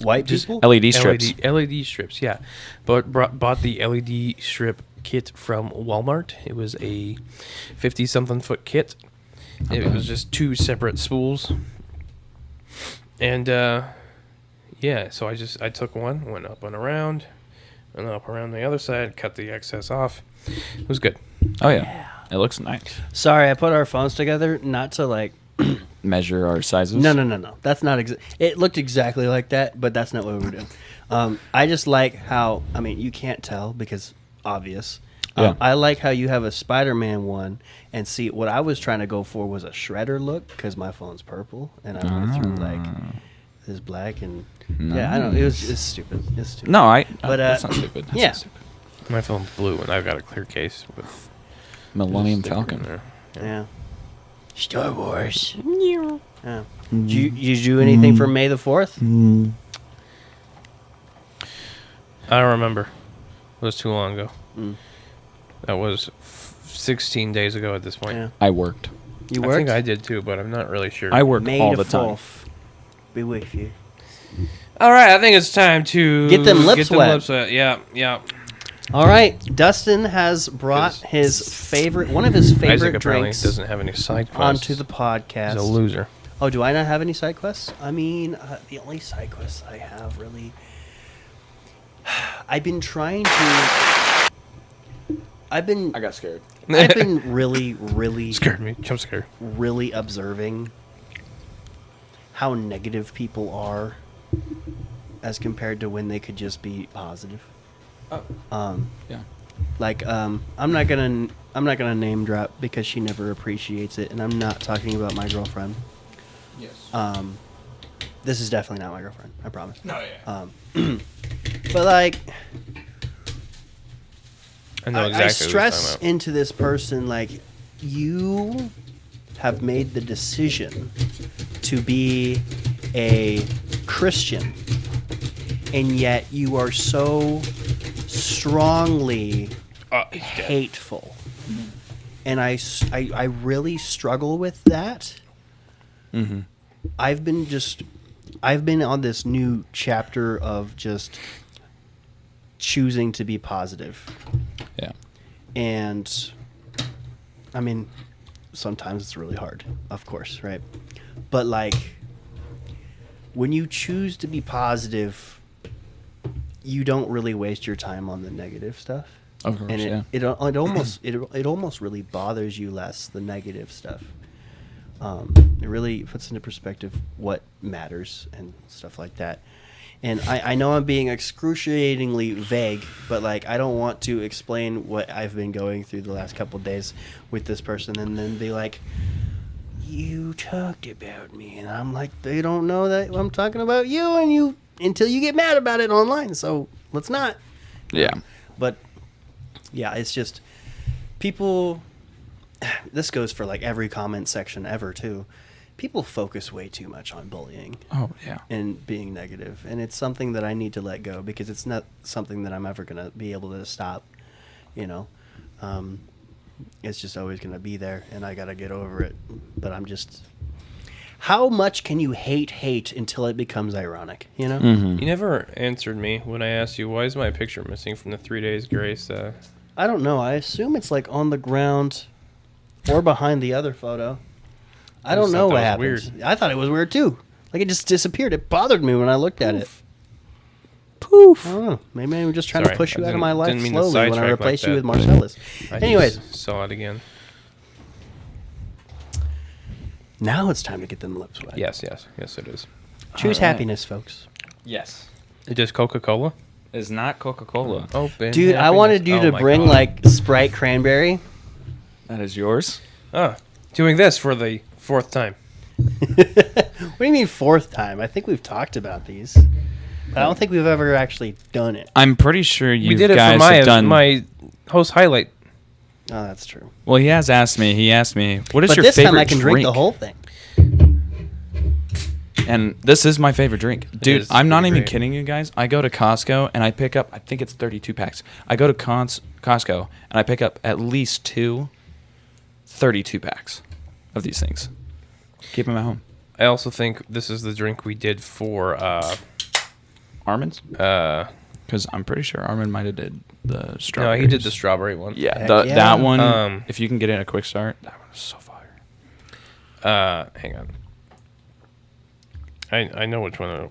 White Just people? LED strips. LED strips, yeah. But bought the LED strip kit from Walmart. It was a 50-something foot kit. It was just two separate spools. And yeah, so I took one, went up and around the other side, cut the excess off. It was good. Oh yeah. It looks nice. Sorry, I put our phones together not to like. Measure our sizes. No. That's not it looked exactly like that, but that's not what we were doing. I just like how, I mean, you can't tell because obvious. Yeah. I like how you have a Spider-Man one, and see what I was trying to go for was a Shredder look because my phone's purple, and I went through like this black and yeah, I don't. It's stupid. It's stupid. No, But, that's not stupid. That's yeah. not stupid. My phone's blue, and I've got a clear case with Millennium sticker in Falcon. there. Yeah. Star Wars. Yeah. Did you do anything for May the 4th? I don't remember. It was too long ago. Mm. That was 16 days ago at this point. Yeah. I worked. You I worked? think I did too, but I'm not really sure. I work May all the the time. 4th. Be with you. All right, I think it's time to Get them lips wet. lips wet. Yeah. All right, Dustin has brought his one of his Isaac favorite apparently drinks doesn't have any side quests. onto the He's podcast. a loser. Oh, do I not have any side quests? I mean, the only side quests I have really, I've been trying to. I got scared. I've been really Scared me. Jump scare. really observing how negative people are as compared to when they could just be positive. Yeah. Like I'm not gonna name drop because she never appreciates it, and I'm not talking about my girlfriend. Yes. This is definitely not my girlfriend. I promise. No, yeah. But like, I know exactly I what stress you're talking into this person like, you have made the decision to be a Christian, and yet you are so strongly hateful. And I really struggle with that. Mm-hmm. I've been on this new chapter of just choosing to be positive. Yeah. And I mean, sometimes it's really hard, of course, right? But like, when you choose to be positive, you don't really waste your time on the negative stuff. Of course, And yeah. it almost really bothers you less, the negative stuff. It really puts into perspective what matters and stuff like that. And I know I'm being excruciatingly vague, but like I don't want to explain what I've been going through the last couple of days with this person and then be like, you talked about me, and I'm like, they don't know that I'm talking about you, and you until you get mad about it online. So let's not. Yeah. But yeah, it's just people. This goes for like every comment section ever too. People focus way too much on bullying. Oh, yeah. And being negative, and it's something that I need to let go because it's not something that I'm ever gonna be able to stop. You know, it's just always gonna be there, and I gotta get over it. But I'm just, how much can you hate until it becomes ironic? You know. Mm-hmm. You never answered me when I asked you, why is my picture missing from the 3 Days Grace? I don't know. I assume it's like on the ground or behind the other photo. I don't know what happened. Weird. I thought it was weird too. Like it just disappeared. It bothered me when I looked at it. Poof. I don't know. Maybe I'm just trying Sorry, to push you I out of my life didn't mean to slowly when I sidetrack replace like you with that, but Marcellus. I Anyways, just saw it again. now it's time to get them lips wet. Yes, it is. Choose All right. happiness, folks. Yes. It just Coca-Cola? It's not Coca-Cola. Open Dude, I happiness. wanted you Oh to my bring God. like Sprite cranberry. That is yours? Doing this for the 4th time. What do you mean 4th time? I think we've talked about these. But I don't think we've ever actually done it. I'm pretty sure you We did it guys for have done... my host highlight. Oh, that's true. Well, he has asked me. He asked me, what is But your this favorite time I can drink the drink? whole thing. And this is my favorite drink. Dude, is I'm not pretty even great. kidding you guys. I go to Costco and I pick up, I think it's 32 packs. I go to Costco and I pick up at least 32 packs of these things. Keep them at home. I also think this is the drink we did for Armin's? Because I'm pretty sure Armin might have did the no, strawberry. he did the strawberry one. Yeah, Heck yeah. that one, If you can get it in a quick start, that one is so fire. Hang on. I know which one.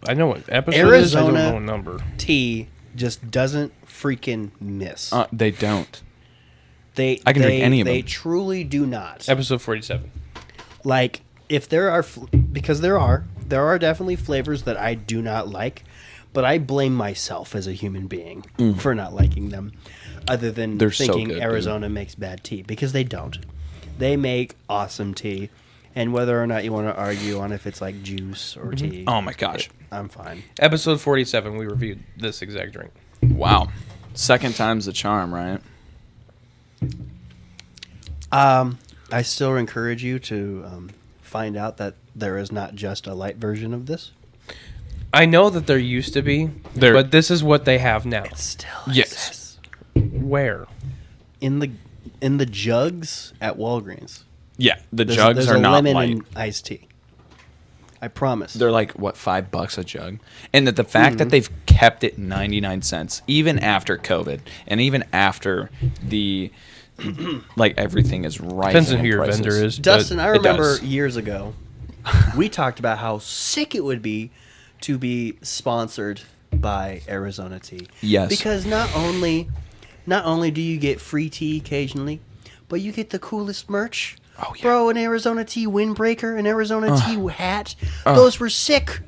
I know what episode Arizona it is. I don't know what number. Tea just doesn't freaking miss. They don't. I can drink any of They them. truly do not. Episode 47. Like if there are, because there are definitely flavors that I do not like, but I blame myself as a human being for not liking them. Other than They're so thinking good, dude. Arizona makes bad tea, because they don't. They make awesome tea, and whether or not you want to argue on if it's like juice or tea, Oh my gosh. I'm fine. Episode 47, we reviewed this exact drink. Wow. Second time's the charm, right? I still encourage you to find out that there is not just a light version of this. I know that there used to be, but this is what they have now. It still Yes. exists. Where? In the jugs at Walgreens. Yeah, the There's jugs a are not lemon light. and iced tea. I promise. They're like, what, $5 a jug? And that the fact that they've kept it 99 cents, even after COVID, and even after the, like, everything is rising. Depends on who in your prices. vendor is. but Dustin, I it remember does. years ago, we talked about how sick it would be to be sponsored by Arizona Tea. Yes. Because not only do you get free tea occasionally, but you get the coolest merch. Oh, yeah. Bro, an Arizona Tea windbreaker, an Arizona Tea hat. Those were sick.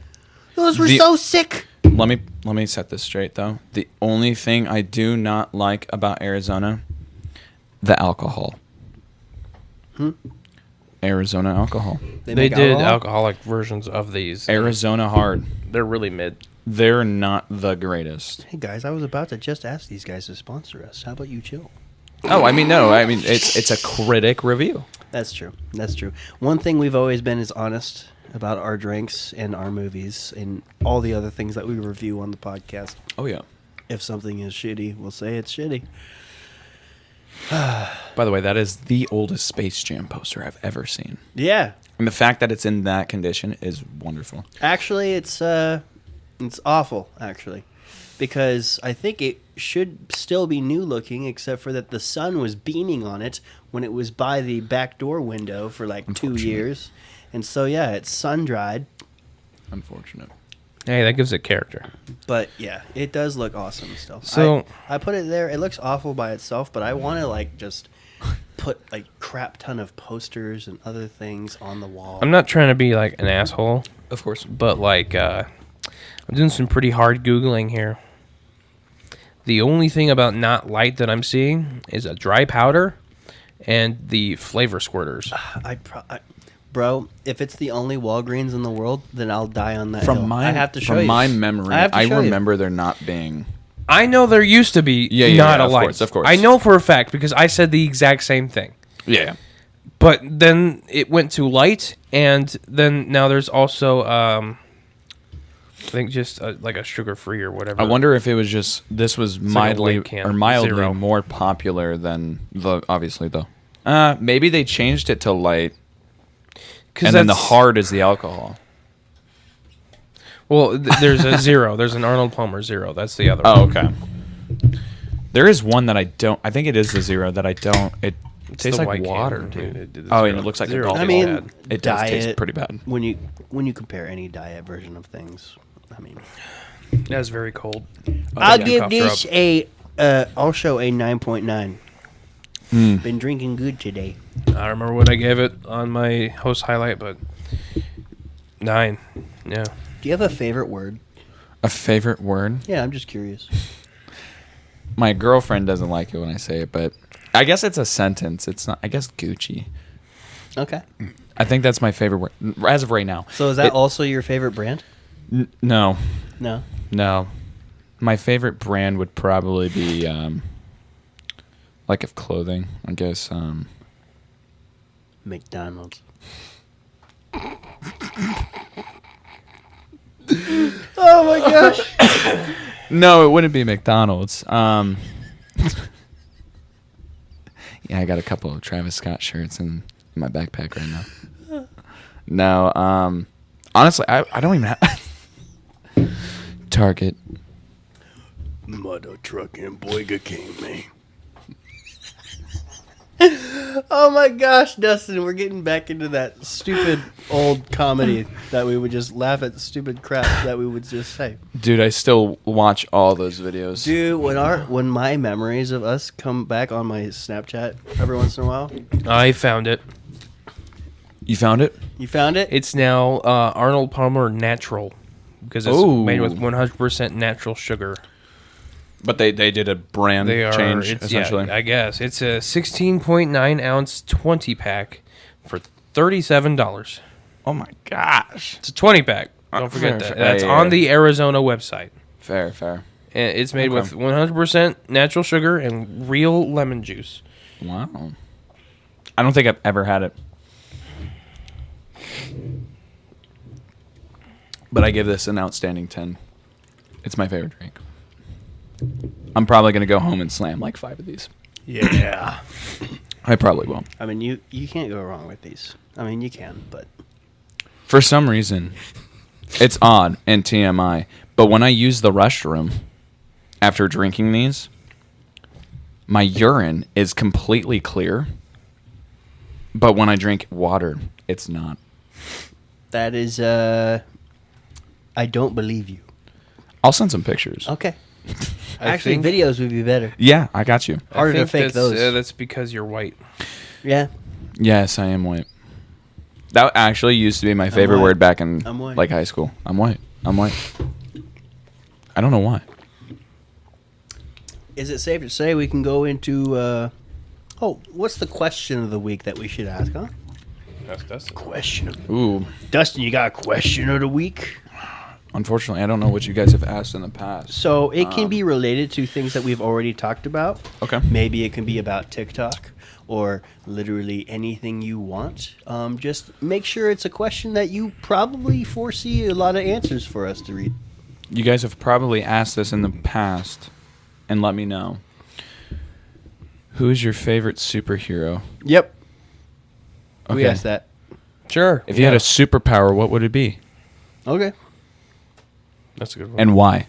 Those were The- so sick. Let me set this straight, though. The only thing I do not like about Arizona, the alcohol. Arizona alcohol. They make did alcohol? alcoholic versions of these. Arizona hard. They're really mid. They're not the greatest. Hey guys, I was about to just ask these guys to sponsor us. How about you chill? Oh, I mean, no. I mean, it's a critic review. That's true. That's true. One thing we've always been is honest about our drinks and our movies and all the other things that we review on the podcast. Oh, yeah. If something is shitty, we'll say it's shitty. By the way, that is the oldest Space Jam poster I've ever seen. Yeah. And the fact that it's in that condition is wonderful. Actually, it's awful, actually. Because I think it should still be new looking, except for that the sun was beaming on it when it was by the back door window for like 2 Unfortunate. years. And so, yeah, it's sun dried. Unfortunate. Hey, that gives it character. But yeah, it does look awesome still. So- I put it there. It looks awful by itself, but I want to like just put like crap ton of posters and other things on the wall. I'm not trying to be like an asshole, Of course. but like I'm doing some pretty hard Googling here. The only thing about not light that I'm seeing is a dry powder and the flavor squirters. Bro, if it's the only Walgreens in the world, then I'll die on that hill. I have to show you. From my memory, I remember there not being. I know there used to be not a light. Of course. I know for a fact because I said the exact same thing. Yeah. But then it went to light, and then now there's also, I think just like a sugar-free or whatever. I wonder if it was just this was mildly Zero. more popular than obviously though. Maybe they changed it to light, and then the hard is the alcohol. Well, there's a zero. There's an Arnold Palmer zero. That's the other Oh, one. okay. There is one that I don't. I think it is the zero that I don't. It tastes like water, dude. And it looks like a golf I ball. mean, It does diet, taste pretty bad. When you compare any diet version of things, I mean, That's very cold. I'll give this I'll show a 9.9. Been drinking good today. I don't remember what I gave it on my host highlight, but 9. Yeah. Do you have a favorite word? A favorite word? Yeah, I'm just curious. My girlfriend doesn't like it when I say it, but I guess it's a sentence. It's not. I guess Gucci. Okay. I think that's my favorite word as of right now. So is that also your favorite brand? No. No. My favorite brand would probably be like of clothing, I guess. McDonald's. Oh my gosh. No, it wouldn't be McDonald's. Yeah, I got a couple of Travis Scott shirts in my backpack right now. No, honestly, I don't even have Target. Mother trucking Boyga King, man. Oh my gosh, Dustin, we're getting back into that stupid old comedy that we would just laugh at stupid crap that we would just say. Dude, I still watch all those videos. Dude, when my memories of us come back on my Snapchat every once in a while. I found it. You found it? You found it? It's now Arnold Palmer Natural because it's made with 100% natural sugar. But they did a brand change, essentially. Yeah, I guess. It's a 16.9 ounce 20 pack for $37. Oh my gosh. It's a 20 pack. Don't forget that. That's on the Arizona website. Fair. And it's made with 100% natural sugar and real lemon juice. Wow. I don't think I've ever had it. But I give this an outstanding 10. It's my favorite drink. I'm probably going to go home and slam like 5 of these. Yeah. I probably won't. I mean, you can't go wrong with these. I mean, you can, but... For some reason, it's odd and TMI, but when I use the restroom after drinking these, my urine is completely clear, but when I drink water, it's not. That is, I don't believe you. I'll send some pictures. Okay. I Actually, think- videos would be better. Yeah, I got you. Harder to think fake those. That's because you're white. Yeah. Yes, I am white. That actually used to be my favorite white. word back in I'm white. like high school. I'm white. I don't know why. Is it safe to say we can go into, what's the question of the week that we should ask, huh? That's Dustin. Question of Ooh. Dustin, you got a question of the week? Unfortunately, I don't know what you guys have asked in the past. So it can be related to things that we've already talked about. Okay. Maybe it can be about TikTok or literally anything you want. Just make sure it's a question that you probably foresee a lot of answers for us to read. You guys have probably asked this in the past, and let me know. Who is your favorite superhero? Yep. We Okay. asked that. Sure. If you had a superpower, what would it be? Okay. That's a good one. And why?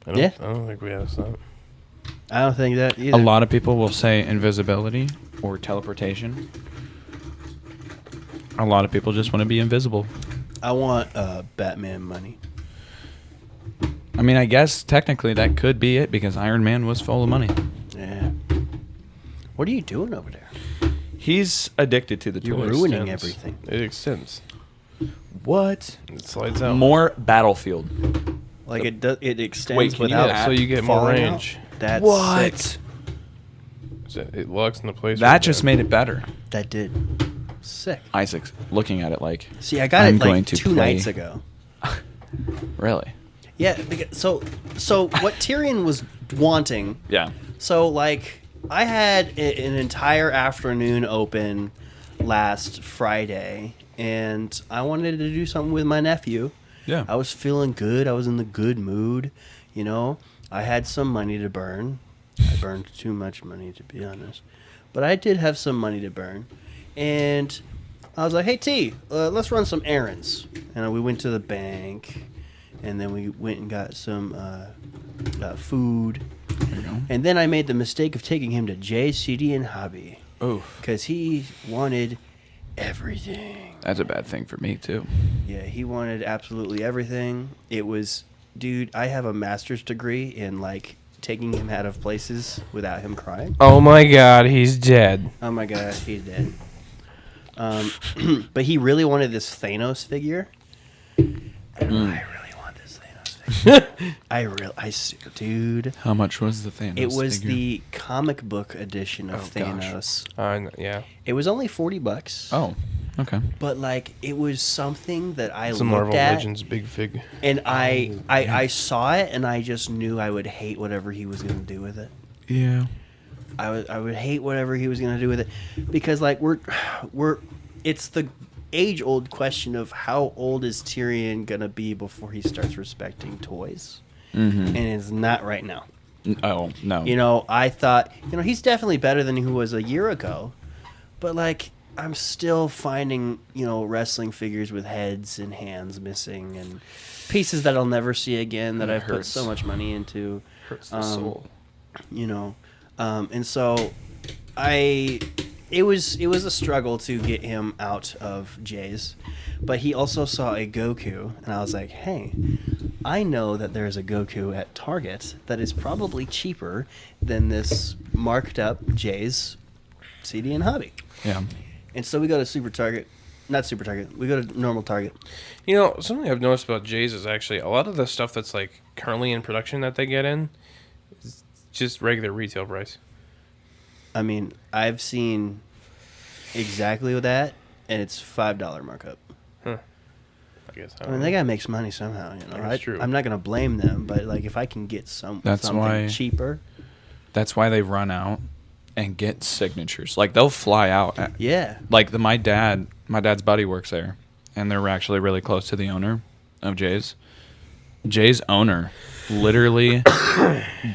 I don't think we asked that. I don't think that either. A lot of people will say invisibility or teleportation. A lot of people just want to be invisible. I want Batman money. I mean, I guess technically that could be it because Iron Man was full of money. Yeah. What are you doing over there? He's addicted to the You're toys. ruining Extends. everything. It extends. What? It slides out. More Battlefield. Like it extends Wait, can you without. add- so you get more falling out. range. That's What? sick. So it locks in the place. That right just there. made it better. That did. Sick. Isaac's looking at it like, See, I got I'm it going like to 2 play- nights ago. really? Yeah. So what Tyrion was wanting. Yeah. So like I had an entire afternoon open last Friday, and I wanted to do something with my nephew. Yeah. I was feeling good. I was in the good mood. You know, I had some money to burn. I burned too much money, to be honest. But I did have some money to burn. And I was like, hey, T, let's run some errands. And we went to the bank. And then we went and got some food. There you go. And then I made the mistake of taking him to JCD and Hobby. Oh, Because he wanted everything. that's a bad thing for me too. Yeah, he wanted absolutely everything. It was, dude, I have a master's degree in, like, taking him out of places without him crying. Oh my God, he's dead. Oh my god, he's dead. But he really wanted this Thanos figure. And I really want this Thanos figure. Dude. How much was the Thanos? It was figure? the comic book edition of Oh, gosh. Thanos. Yeah. It was only $40. Oh, okay. But like it was something that I It's a looked Marvel at Legends big fig. and I saw it and I just knew I would hate whatever he was going to do with it. Yeah. I would hate whatever he was going to do with it because like we're it's the age old question of how old is Tyrion going to be before he starts respecting toys. Mm-hmm. And it's not right now. Oh no. You know, I thought, he's definitely better than he was a year ago. But like I'm still finding, wrestling figures with heads and hands missing and pieces that I'll never see again that It I've put hurts. so much money into. Hurts the soul. And so it was a struggle to get him out of Jay's, but he also saw a Goku and I was like, hey, I know that there's a Goku at Target that is probably cheaper than this marked up Jay's CD and Hobby. Yeah. And so we go to not Super Target. We go to normal Target. Something I've noticed about Jay's is actually a lot of the stuff that's like currently in production that they get in is just regular retail price. I mean, I've seen exactly that, and it's $5 markup. I guess. I mean, they gotta make some money somehow. That's true. I'm not gonna blame them, but like if I can get something why- cheaper, That's why they run out and get signatures. Like they'll fly out. yeah. Like my dad's buddy works there, and they're actually really close to the owner of Jay's. Jay's owner literally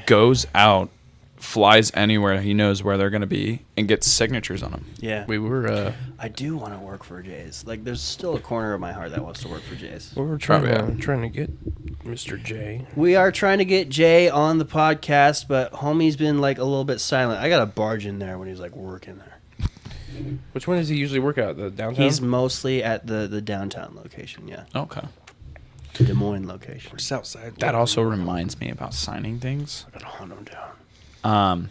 goes out, flies anywhere he knows where they're gonna be, and gets signatures on them. Yeah. We were I do want to work for Jay's. Like, there's still a corner of my heart that wants to work for Jay's. trying Probably, trying to get Mr. J. We are trying to get Jay on the podcast, but homie's been like a little bit silent. I got to barge in there when he's like working there. Which one does he usually work at? The downtown? He's mostly at the downtown location, yeah. Okay. Des Moines location. south side. That also reminds me about signing things. I gotta hunt him down.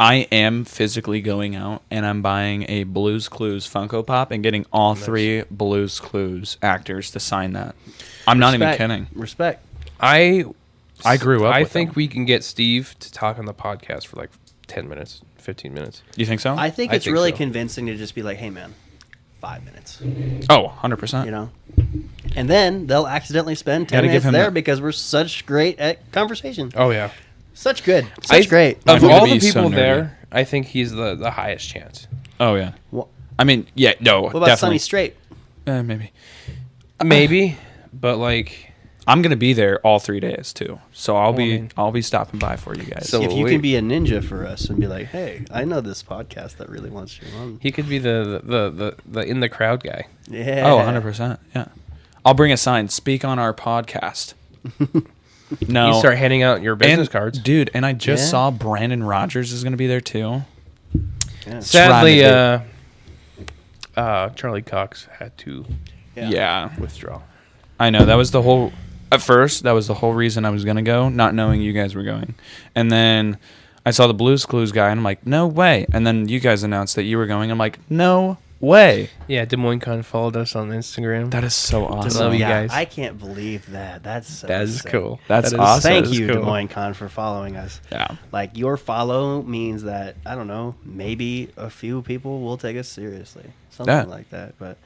I am physically going out and I'm buying a Blue's Clues Funko Pop and getting all 3 Blue's Clues actors to sign that. I'm not even kidding. Respect. I grew up I with think them. we can get Steve to talk on the podcast for like 10 minutes, 15 minutes. You think so? I think I it's think really so. convincing to just be like, hey, man, 5 minutes. Oh, 100%. You know? And then they'll accidentally spend 10 Gotta give minutes him there that. because we're such great at conversation. Oh, yeah. Such good. Such great. I'm Of gonna all be the so people nerdy. there, I think he's the highest chance. Oh, yeah. What I mean, yeah, no, about Sunny definitely. Straight? Maybe. Maybe, but like... I'm going to be there all 3 days, too. So I'll man. be stopping by for you guys. So- If you we- can be a ninja for us and be like, hey, I know this podcast that really wants you on. He could be the in the crowd guy. Yeah. Oh, 100%. Yeah. I'll bring a sign. Speak on our podcast. No. You start handing out your business and, cards. Dude, and I just Yeah. saw Brandon Rogers is going to be there, too. Yeah. Sadly, trying Charlie Cox had to Yeah. withdraw. I know. That was the whole... At first, that was the whole reason I was going to go, not knowing you guys were going. And then I saw the Blue's Clues guy, and I'm like, no way. And then you guys announced that you were going. I'm like, no way. Yeah, Des Moines Con followed us on Instagram. That is so awesome. love you guys. I can't believe that. That's so That is sick. cool. That's That is- awesome. Thank that is you, cool. Des Moines Con, for following us. Yeah. Like, your follow means that, I don't know, maybe a few people will take us seriously. Something Yeah. like that. But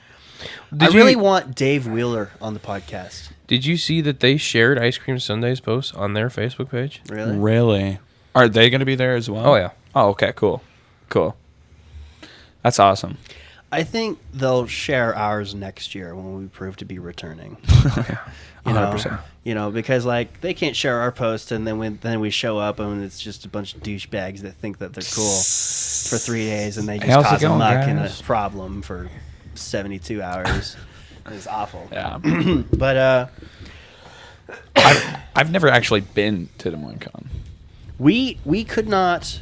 Did I really you- want Dave Wheeler on the podcast. Did you see that they shared Ice Cream Sunday's post on their Facebook page? Really? Really? Are they going to be there as well? Oh, yeah. Oh, okay. Cool. Cool. That's awesome. I think they'll share ours next year when we prove to be returning. You know, 100%. you know, because like they can't share our post, and then we show up and it's just a bunch of douchebags that think that they're cool for 3 days, and they just How's it cause a going, muck and a guys? problem for 72 hours. It's awful. Yeah. But I've never actually been to Des Moines Con. we could not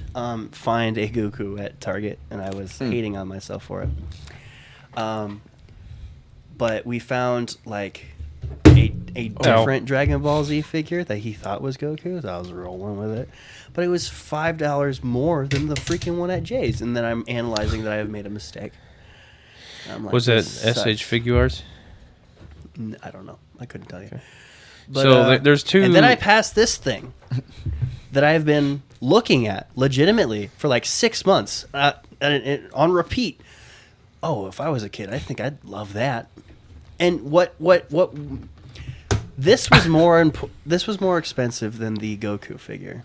find a Goku at Target, and I was hating on myself for it. But we found like a different Dragon Ball Z figure that he thought was Goku, so I was rolling with it. But it was $5 more than the freaking one at Jay's, and then I'm analyzing that I have made a mistake. And I'm like, Was it this sucks. SH Figuarts? I don't know. I couldn't tell you. So there's two. And then I passed this thing that I've been looking at legitimately for like 6 months and on repeat. Oh, if I was a kid, I think I'd love that. And what? This was this was more expensive than the Goku figure.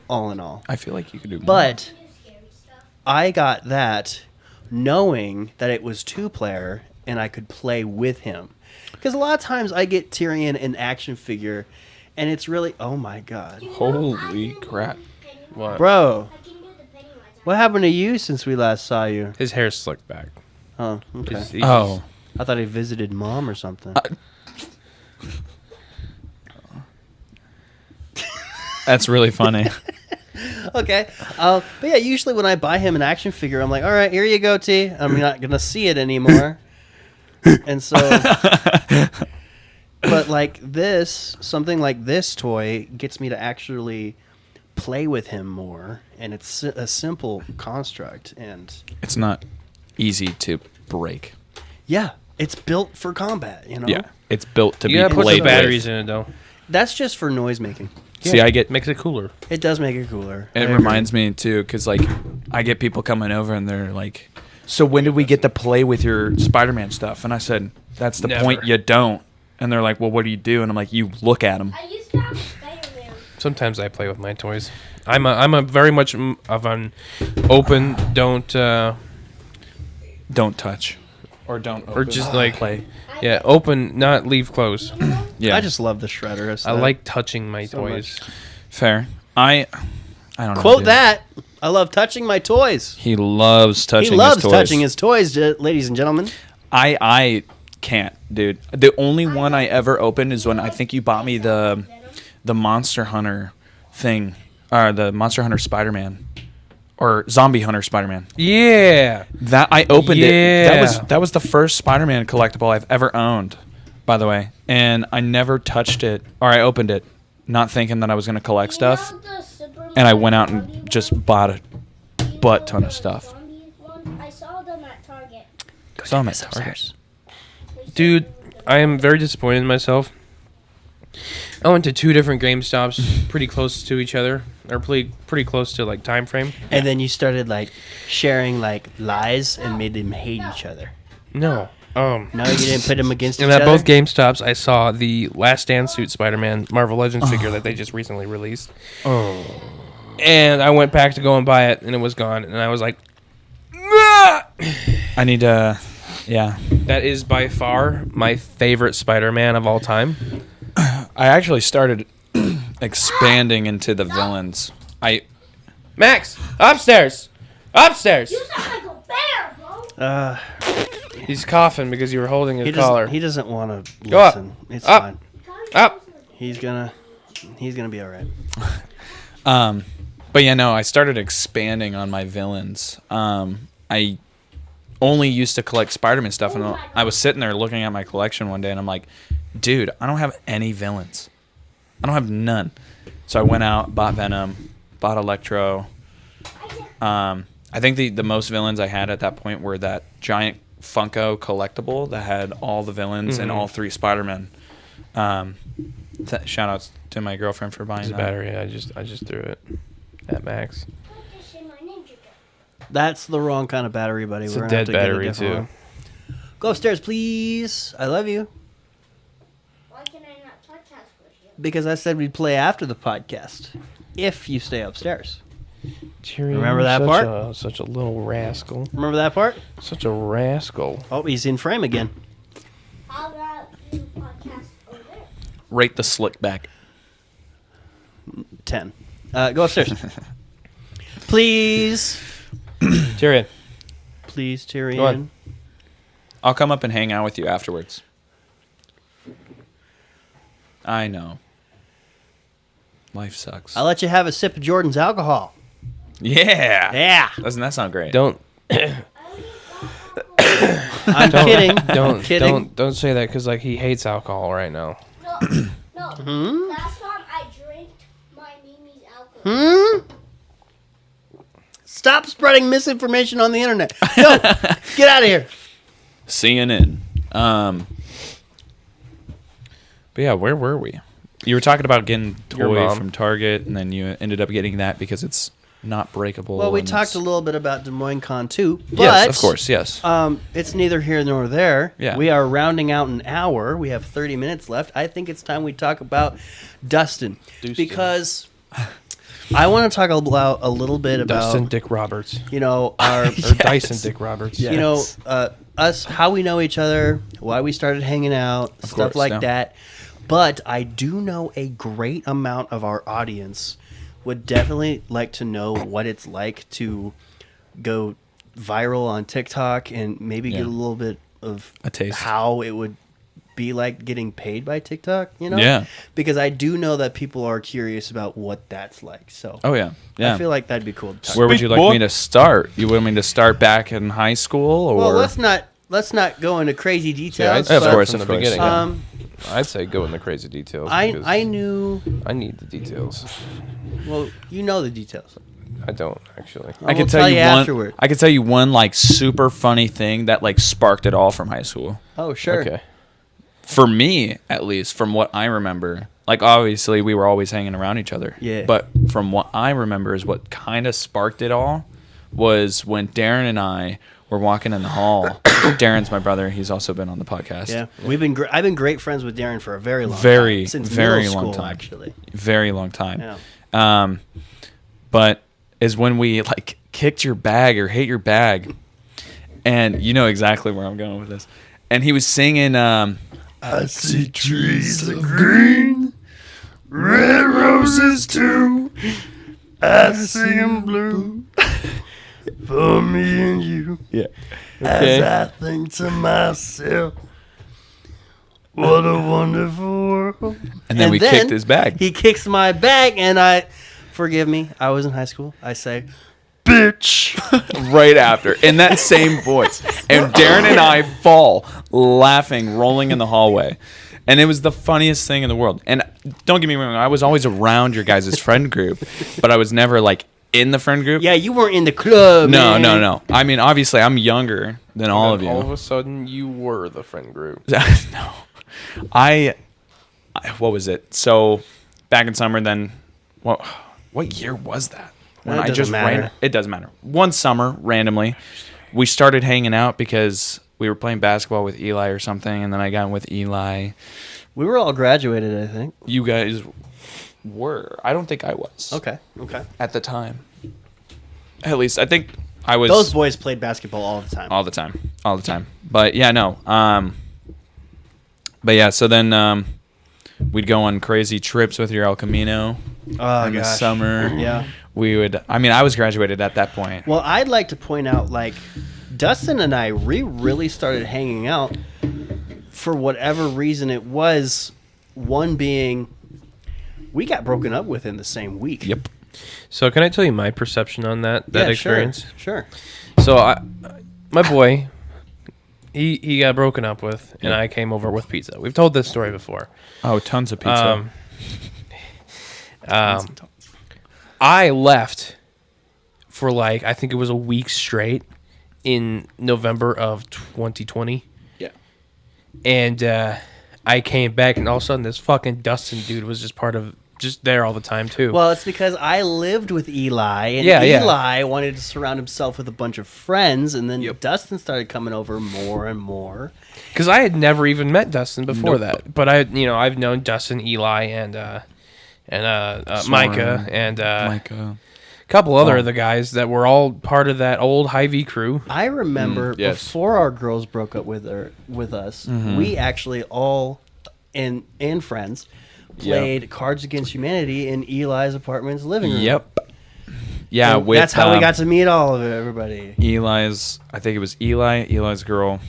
All in all, I feel like you could do more. but I got that knowing that it was 2-player and I could play with him. Because a lot of times I get Tyrion in action figure, and it's really, oh my god, Holy crap. What? bro, what happened to you since we last saw you? His hair's slicked back. Oh, okay. He's- Oh. I thought he visited mom or something. That's really funny. Okay. But yeah, usually when I buy him an action figure, I'm like, all right, here you go, T. I'm not going to see it anymore. And so, but like this, something like this toy gets me to actually play with him more. And it's a simple construct. And It's not easy to break. yeah, it's built for combat, you know? Yeah. It's built to You be gotta put played some batteries with. in it though. That's just for noise making. See, I get Makes it cooler. It does make it cooler. I It agree. reminds me too, because like I get people coming over and they're like, "So when did we get to play with your Spider-Man stuff?" And I said, "That's the Never. point. You don't." And they're like, "Well, what do you do?" And I'm like, "You look at them." I used to have a Spider-Man. Sometimes I play with my toys. I'm a very much of an open, don't Don't touch, or don't, or just like play. yeah, open, not leave closed. Yeah, I just love the shredder. I like touching my So toys. fair. I don't know. Quote dude. that. I love touching my toys. He loves touching. He loves his toys. touching his toys, ladies and gentlemen. I can't, dude. The only one I ever opened is when I think you bought me the Monster Hunter thing, or the Monster Hunter Spider-Man, or Zombie Hunter Spider-Man. Yeah. That I opened it. Yeah. That was the first Spider-Man collectible I've ever owned, by the way. And I never touched it, or I opened it, not thinking that I was gonna collect stuff. And I went out and just bought a butt ton of stuff. I saw them at Target. Saw them at Target. Dude, I am very disappointed in myself. I went to 2 different GameStops pretty close to each other, or pretty close to like time frame. And then you started like sharing like lies and made them hate each other. No. No, you didn't put them against each And at other. both GameStops, I saw the Last Stand Suit Spider-Man Marvel Legends figure that they just recently released. Oh. And I went back to go and buy it, and it was gone. And I was like, "Ah!" I need to, yeah. That is by far my favorite Spider-Man of all time. I actually started expanding into the villains. Max, upstairs! Upstairs! You sound like a bear, bro. He's coughing because you were holding his he collar. he doesn't want to Go up. listen. It's Up. fine. Up! He's gonna be all right. But yeah, no, I started expanding on my villains. I only used to collect Spider-Man stuff, and I was sitting there looking at my collection one day, and I'm like, dude, I don't have any villains. I don't have none. So I went out, bought Venom, bought Electro. I I think the most villains I had at that point were that giant Funko collectible that had all the villains and all 3 Spider-Men. Shout outs to my girlfriend for buying It's a that. battery. I just threw it at max. That's the wrong kind of battery, buddy. It's We're a gonna have dead to get battery different too. one. Go upstairs, please. I love you. Why can I not podcast with you? Because I said we'd play after the podcast if you stay upstairs. Tyrion, Remember that such part? Such a little rascal. Remember that part? Such a rascal. Oh, he's in frame again. How about you podcast over there? Rate the slick back. 10. Go upstairs. Please. Tyrion. Please, Tyrion. Go on. I'll come up and hang out with you afterwards. I know. Life sucks. I'll let you have a sip of Jordan's alcohol. Yeah. Yeah. Doesn't that sound great? Don't I'm kidding. don't kidding. don't say that because like he hates alcohol right now. No, no. Hmm? Last time I drank my Mimi's alcohol. Stop spreading misinformation on the internet. Go. Get out of here. CNN. But yeah, where were we? You were talking about getting Your toy mom. from Target, and then you ended up getting that because it's not breakable. Well, we and talked it's- a little bit about Des Moines Con too. But, Yes, of course, yes. It's neither here nor there. Yeah. We are rounding out an hour. We have 30 minutes left. I think it's time we talk about Dustin. Because I want to talk about a little bit about, Dustin Dick Roberts our... or Dyson Dick Roberts. Yes. Us, how we know each other, why we started hanging out, stuff course, like yeah. that. But I do know a great amount of our audience would definitely like to know what it's like to go viral on TikTok and maybe get Yeah. a little bit of A taste. how it would be like getting paid by TikTok, Yeah. Because I do know that people are curious about what that's like. So Oh yeah, yeah. I feel like that'd be cool to talk Where would Speak, you like boy. me to start? You want me to start back in high school, or Well, let's not go into crazy details. I'd Of start course, from of the course. beginning. Um, I'd say go in the crazy details. because I knew. I need the details. Well, you know the details. I don't actually. I will could tell tell you you one. afterward. I could tell you one like super funny thing that like sparked it all from high school. Oh, sure. Okay. For me, at least, from what I remember, like obviously we were always hanging around each other. Yeah. But from what I remember is what kind of sparked it all was when Darren and I were walking in the hall. Darren's my brother. He's also been on the podcast. Yeah, I've been great friends with Darren for a very long Very, time. Since very middle long school, time. actually. Very long time. Yeah. But is when we like kicked your bag or hit your bag, and you know exactly where I'm going with this. And he was singing. I see trees of green, red roses too. I see 'em blue for me and you. Yeah. Okay. I think to myself, what a wonderful world. And then we kicked his bag. He kicks my bag, and forgive me, I was in high school. I say, bitch. Right after, in that same voice. And Darren and I fall laughing, rolling in the hallway. And it was the funniest thing in the world. And don't get me wrong, I was always around your guys' friend group, but I was never like in the friend group. Yeah, you weren't in the club. No, man. no. I mean, obviously, I'm younger than all of you. All of a sudden, you were the friend group. No. I what was it? So back in summer then what year was that? When It doesn't matter. It doesn't matter. One summer, randomly, we started hanging out because we were playing basketball with Eli or something, and then I got in with Eli. We were all graduated, I think. You guys were. I don't think I was. Okay. At the time. At least I think I was Those boys played basketball all the time. all the time. All the time. But yeah, no. But yeah, so then we'd go on crazy trips with your El Camino Oh, in the gosh. summer. Yeah. We would I was graduated at that point. Well, I'd like to point out, like, Dustin and I really started hanging out for whatever reason it was. One being, we got broken up within the same week. Yep. So can I tell you my perception on that Yeah, experience? Sure. So my boy, he got broken up with, and I came over with pizza. We've told this story before. Oh, tons of pizza. I left for like, I think it was a week straight in November of 2020. Yeah. And I came back, and all of a sudden this fucking Dustin dude was just there all the time too. Well, it's because I lived with Eli, and Yeah. Eli wanted to surround himself with a bunch of friends, and then Dustin started coming over more and more. Because I had never even met Dustin before that, but I've known Dustin, Eli, and Micah, and Micah. a couple other of the guys that were all part of that old Hy-Vee crew. I remember yes. before our girls broke up with us, we actually all and friends played Cards Against Humanity in Eli's apartment's living room. Yep. Yeah, And that's how we got to meet all of everybody. I think it was Eli's girl,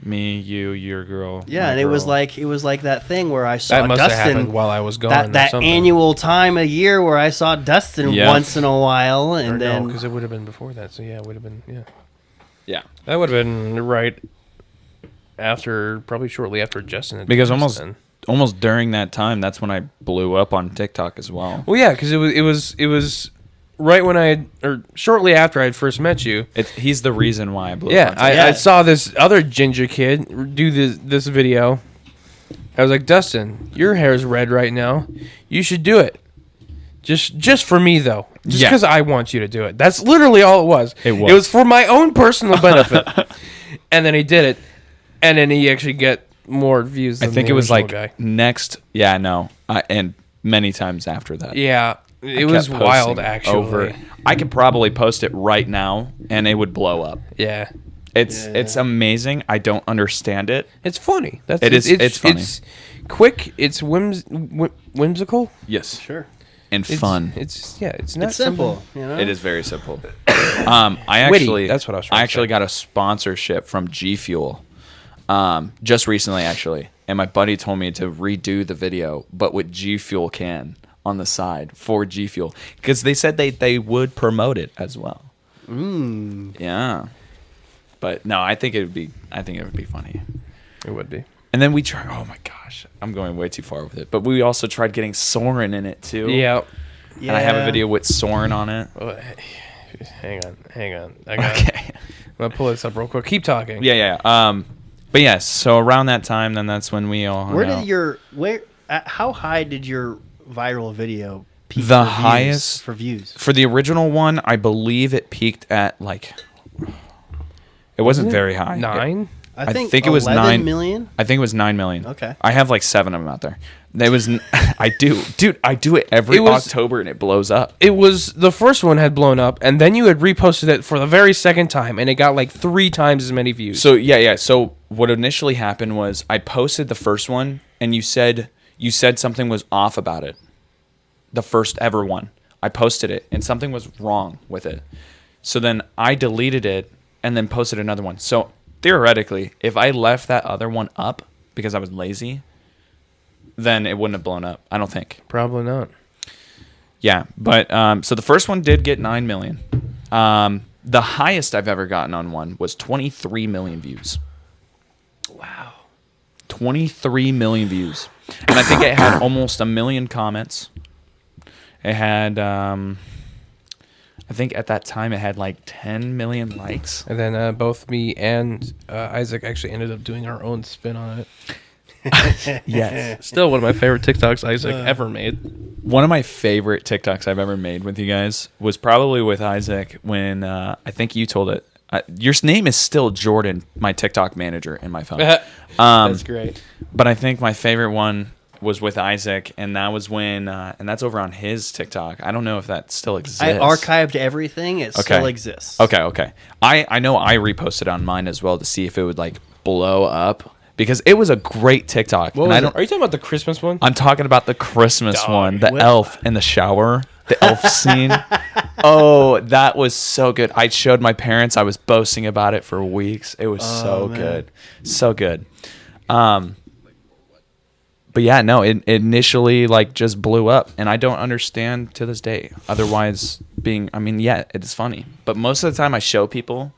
me, you, your girl. Yeah, my and it was girl. like that thing where I saw That must have Dustin happened while I was gone. that annual time of year where I saw Dustin once in a while, and then because it would have been before that. So yeah, it would have been Yeah. That would have been right after, probably shortly after Justin had Because passed then. almost during that time, that's when I blew up on TikTok as well. Well, yeah, because it was right when or shortly after I had first met you. He's the reason why I blew up Yeah, on TikTok. I saw this other ginger kid do this video. I was like, Dustin, your hair's red right now. You should do it. Just for me, though. Just Yeah. because I want you to do it. That's literally all it was. It was. It was for my own personal benefit. And then he did it. And then he actually got more views than I think the it was original like guy. next. Yeah, no. And many times after that. Yeah, I it was kept wild, posting actually. I could probably post it right now, and it would blow up. Yeah. It's amazing. I don't understand it. It's funny. It's funny. It's quick. It's whimsical. Yes. sure, And It's, fun. It's not it's simple. You know, It is very simple. I Witty, actually that's what I was trying I to actually say. got a sponsorship from G Fuel. Just recently actually. And my buddy told me to redo the video but with G Fuel can on the side for G Fuel because they said they would promote it as well. Yeah. But no, I think it would be funny. It would be. And then we tried. Oh my gosh, I'm going way too far with it. But we also tried getting Soren in it too. Yeah. And I have a video with Soren on it. Oh, hang on. I'm gonna pull this up real quick. Keep talking. Yeah. But yes, so around that time, then that's when we all hung out. How high did your viral video peak? The highest for views. for the original one, I believe it peaked at like. It wasn't very high. 9? I think it was 9 million. I think it was 9 million. Okay. I have like 7 of them out there. There was, I do it every October and it blows up. It was the first one had blown up, and then you had reposted it for the very second time, and it got like 3 times as many views. So yeah. So what initially happened was I posted the first one, and you said something was off about it. The first ever one, I posted it, and something was wrong with it. So then I deleted it and then posted another one. So theoretically, if I left that other one up because I was lazy, then it wouldn't have blown up. I don't think. Probably not. Yeah, but so the first one did get 9 million. The highest I've ever gotten on one was 23 million views. Wow. 23 million views. And I think it had almost 1 million comments. It had, I think at that time it had like 10 million likes. And then both me and Isaac actually ended up doing our own spin on it. Yes. Still one of my favorite TikToks Isaac ever made. One of my favorite TikToks I've ever made with you guys was probably with Isaac when I think you told it. Your name is still Jordan, my TikTok manager in my phone. That's great. But I think my favorite one was with Isaac, and that was when, and that's over on his TikTok. I don't know if that still exists. I archived everything. It still exists. Okay. I know I reposted on mine as well to see if it would like blow up because it was a great TikTok. Are you talking about the Christmas one? I'm talking about the Christmas one, the what? elf in the shower, the elf scene. Oh, that was so good. I showed my parents. I was boasting about it for weeks. It was so good. So good. But yeah, no, it initially like just blew up, and I don't understand to this day. Otherwise, it is funny. But most of the time I show people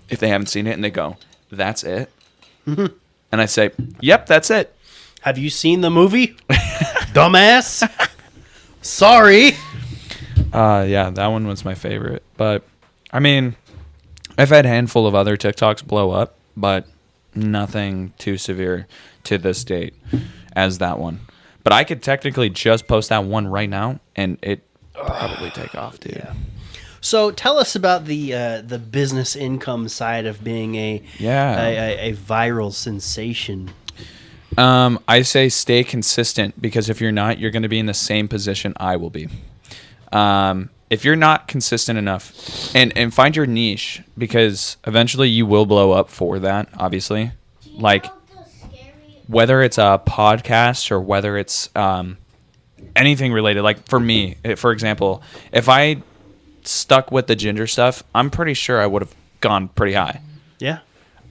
if they haven't seen it and they go, "That's it." And I say, "Yep, that's it." Have you seen the movie? Dumbass. Sorry. Yeah, that one was my favorite. But I mean, I've had a handful of other TikToks blow up, but nothing too severe to this date as that one. But I could technically just post that one right now, and it probably take off, dude. Yeah. So tell us about the business income side of being a viral sensation. I say stay consistent, because if you're not, you're going to be in the same position I will be. If you're not consistent enough, and find your niche, because eventually you will blow up for that, obviously. Like, whether it's a podcast or whether it's anything related. Like for me, for example, if I stuck with the ginger stuff, I'm pretty sure I would have gone pretty high. Yeah.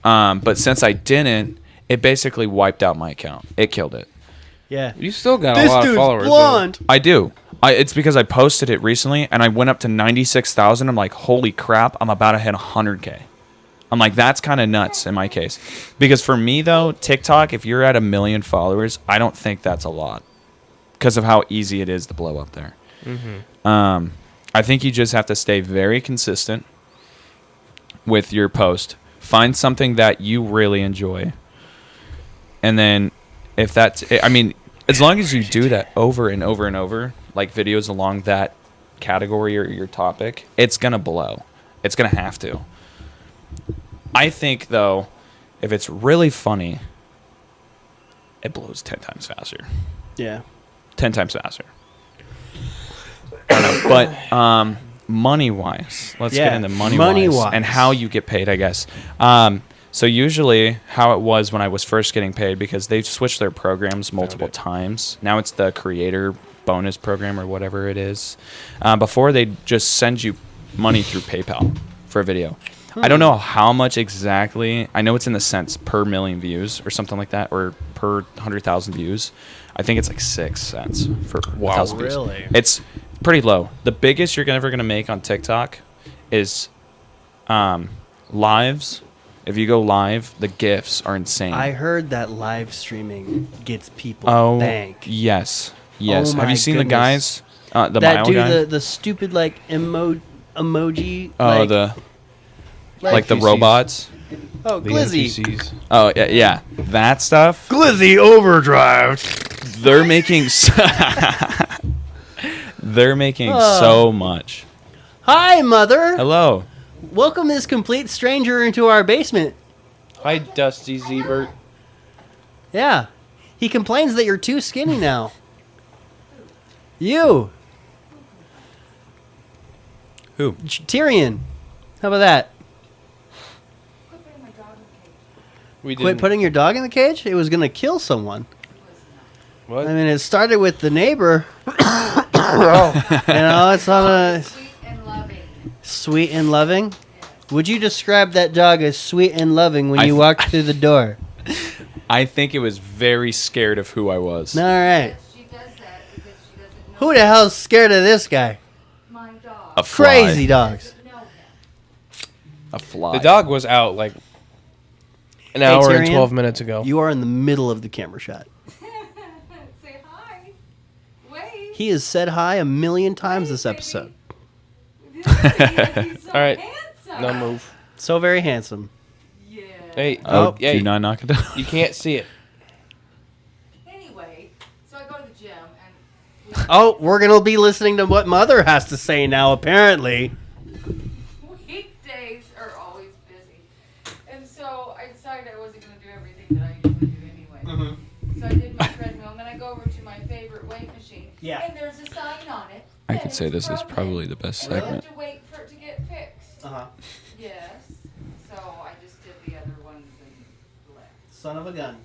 But since I didn't, it basically wiped out my account. It killed it. Yeah. You still got a lot of followers. Blonde. I do. It's because I posted it recently, and I went up to 96,000. I'm like, holy crap, I'm about to hit 100K. I'm like, that's kind of nuts in my case. Because for me, though, TikTok, if you're at 1 million followers, I don't think that's a lot because of how easy it is to blow up there. Mm-hmm. I think you just have to stay very consistent with your post. Find something that you really enjoy. And then if that's, I mean, as long as you do that over and over and over, like videos along that category or your topic, it's going to blow. It's going to have to. I think, though, if it's really funny, it blows 10 times faster. Yeah. 10 times faster. I don't know. But money-wise, let's get into money-wise and how you get paid, I guess. So usually how it was when I was first getting paid, because they've switched their programs multiple times. Now it's the creator bonus program or whatever it is. Before, they'd just send you money through PayPal for a video. I don't know how much exactly. I know it's in the cents per million views or something like that, or per 100,000 views. I think it's like 6 cents for 1,000 views. Really? It's pretty low. The biggest you're ever going to make on TikTok is lives. If you go live, the GIFs are insane. I heard that live streaming gets people bank. Yes. Oh Have you seen goodness. the guys? The that mile do guy? the stupid like emoji. Oh, like the robots. Oh, The Glizzy. NPCs. Oh yeah, that stuff. Glizzy Overdrive. They're making they're making so much. Hi, mother. Hello. Welcome this complete stranger into our basement. Hi, Dusty Zebert. Yeah. He complains that you're too skinny now. You. Who? Tyrion. How about that? We Quit didn't. putting your dog in the cage? It was going to kill someone. What? I mean, it started with the neighbor. Oh. You know, it's on a... Sweet and loving. Sweet and loving? Would you describe that dog as sweet and loving when you walked through the door? I think it was very scared of who I was. All right. She does that because she doesn't know Who the hell's scared of this guy? my dog. A fly. Crazy dogs. Doesn't know him. A fly. The dog was out like an hour and Tyrion, 12 minutes ago. You are in the middle of the camera shot. Say hi. Wait. He has said hi 1,000,000 times this episode. He's so All right. handsome. No move. So very handsome. Yeah. Hey, Oh, hey, do not knock it down. you can't see it. Anyway, so I go to the gym and Oh, we're going to be listening to what Mother has to say now, apparently. weekdays are always busy. And so I decided I wasn't going to do everything that I usually do anyway. So I did my treadmill, and then I go over to my favorite weight machine. Yeah. And there's a sign on it. I that could say it's this is broken, probably the best and I segment. have to wait for it to get fixed. Uh-huh. Yes. So I just did the other ones and left. Son of a gun.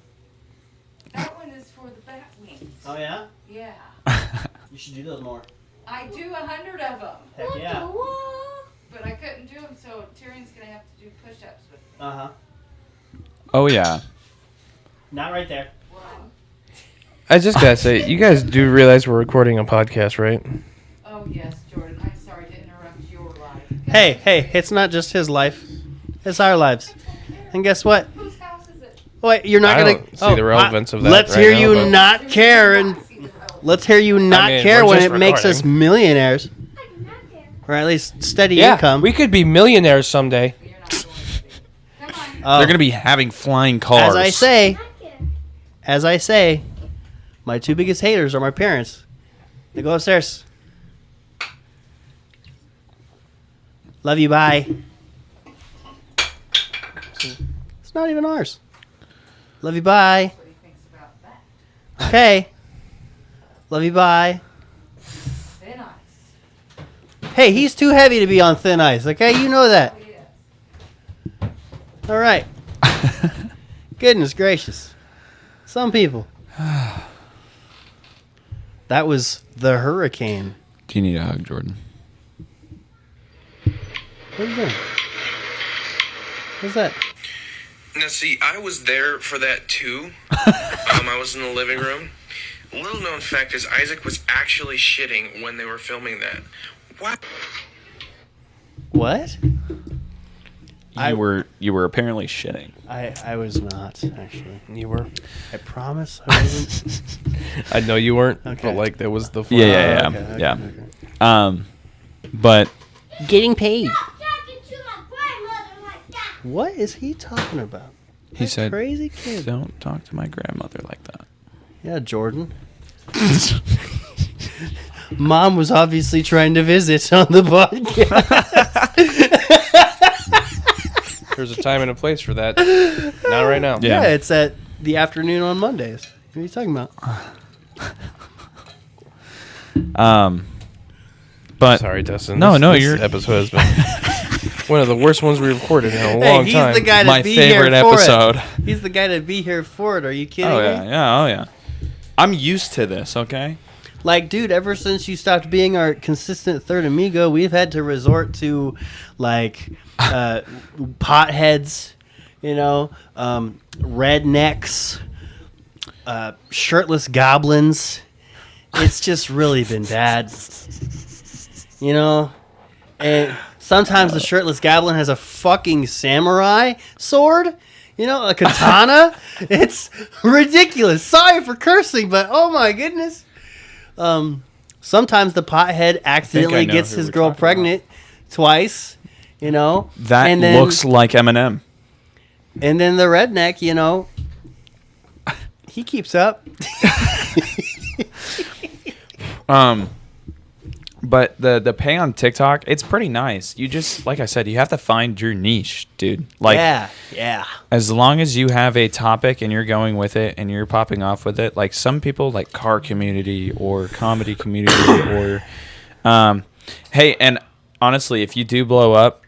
That one is for the bat wings. Oh, yeah? Yeah. You should do those more. I do 100 of them. Heck yeah. But I couldn't do them, so Tyrion's going to have to do push-ups with me. Uh-huh. Oh yeah. Not right there. One. I just gotta say, you guys do realize we're recording a podcast, right? Oh, yes, Jordan. I'm sorry to interrupt your life. Hey, it's not just his life. It's our lives. And guess what? Whose house is it? Wait, you're not I going don't see the relevance of that Let's right hear now, you but- not care, and let's hear you not I mean, care we're when just it makes us recording. millionaires. or at least steady Yeah, income. we could be millionaires someday. You're not going to be. Come on. Oh, They're gonna be having flying cars. as I say, my two biggest haters are my parents. They go upstairs. Love you. Bye. It's not even ours. Love you. Bye. What he thinks about that. Okay. Love you. Bye. Thin ice. Hey, he's too heavy to be on thin ice. Okay, you know that. Oh, yes. All right. Goodness gracious. Some people. That was the hurricane. Do you need a hug, Jordan? What are you doing? What's that? Now, see, I was there for that too. I was in the living room. Little known fact is Isaac was actually shitting when they were filming that. What? What? You were apparently shitting. I was not, actually. You were. I promise I wasn't. I know you weren't, Okay. but like that was the. Yeah. Okay. But Getting paid. Stop talking to my grandmother like that. What is he talking about? he said, Crazy kid. "Don't talk to my grandmother like that." Yeah, Jordan. Mom was obviously trying to visit on the podcast. There's a time and a place for that. Not right now. Yeah. Yeah, it's at the afternoon on Mondays. What are you talking about? But Sorry, Dustin. No, this you're- episode has been one of the worst ones we recorded in a Hey, long he's time. the guy to my be favorite here for episode. It. He's the guy to be here for it. Are you kidding Oh me? yeah. I'm used to this. Okay. Like, dude, ever since you stopped being our consistent third amigo, we've had to resort to, like, potheads, rednecks, shirtless goblins. It's just really been bad. And sometimes the shirtless goblin has a fucking samurai sword. A katana. It's ridiculous. Sorry for cursing, but oh my goodness. Sometimes the pothead accidentally know gets who his we're girl talking pregnant twice, That and then, looks like Eminem. And then the redneck, he keeps up. But the pay on TikTok, it's pretty nice. You just, like I said, you have to find your niche, dude. Like, yeah. as long as you have a topic and you're going with it and you're popping off with it, like some people like car community or comedy community or, hey, and honestly, if you do blow up,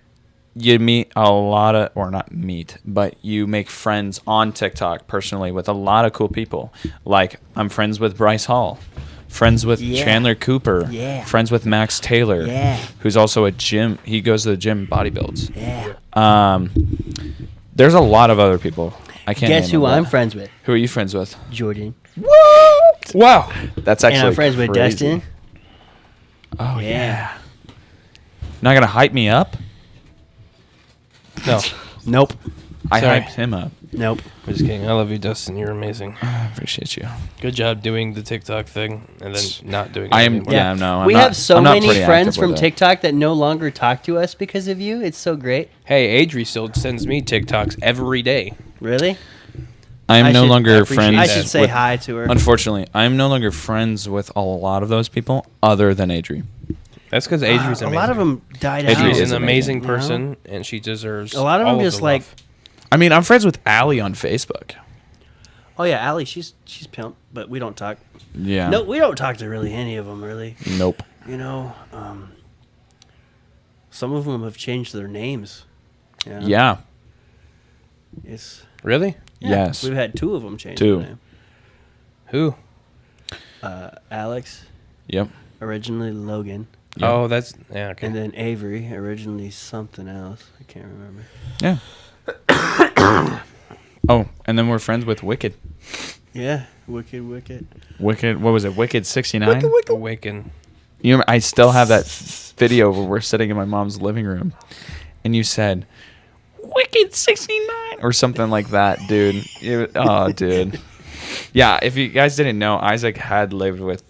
you meet a lot of, or not meet, but you make friends on TikTok personally with a lot of cool people. Like, I'm friends with Bryce Hall. Friends with Chandler Cooper. Yeah. Friends with Max Taylor. Yeah. Who's also a gym. He goes to the gym, bodybuilds. Yeah. There's a lot of other people. I can't. Guess name who them I'm all. friends with? Who are you friends with? Jordan. What? Wow. That's actually. And I'm friends with crazy. Dustin. Oh Yeah. yeah. Not gonna hype me up. No, Nope. I Sorry. hyped him up. Nope. I'm just kidding. I love you, Dustin. You're amazing. I appreciate you. Good job doing the TikTok thing and then not doing it I am. anymore. Yeah. No. I'm we not, have so I'm not many pretty friends active from with it. TikTok that no longer talk to us because of you. It's so great. Hey, Adri still sends me TikToks every day. Really? I am no should longer appreciate friends. I that. should say with- hi to her. Unfortunately, I am no longer friends with a lot of those people other than Adri. That's because Adri's a amazing. lot of them died Adri out. She's is an amazing you know? person, and she deserves. A lot of all them just the like, love. I mean, I'm friends with Allie on Facebook. oh yeah, Allie, she's pimp, but we don't talk. Yeah. No, we don't talk to really any of them. Really, Nope. some of them have changed their names. Yeah. It's Really? Yes. We've had two of them change. Two. Their name. Who? Alex, Yep. originally Logan, Yeah. Oh, that's yeah. Okay. and then Avery, originally something else. I can't remember. Yeah. Oh, and then we're friends with Wicked. Yeah, wicked. Wicked. What was it? Wicked 69. Awaken. You remember, I still have that video where we're sitting in my mom's living room, and you said, "Wicked 69" or something like that, dude. Oh, dude. Yeah. If you guys didn't know, Isaac had lived with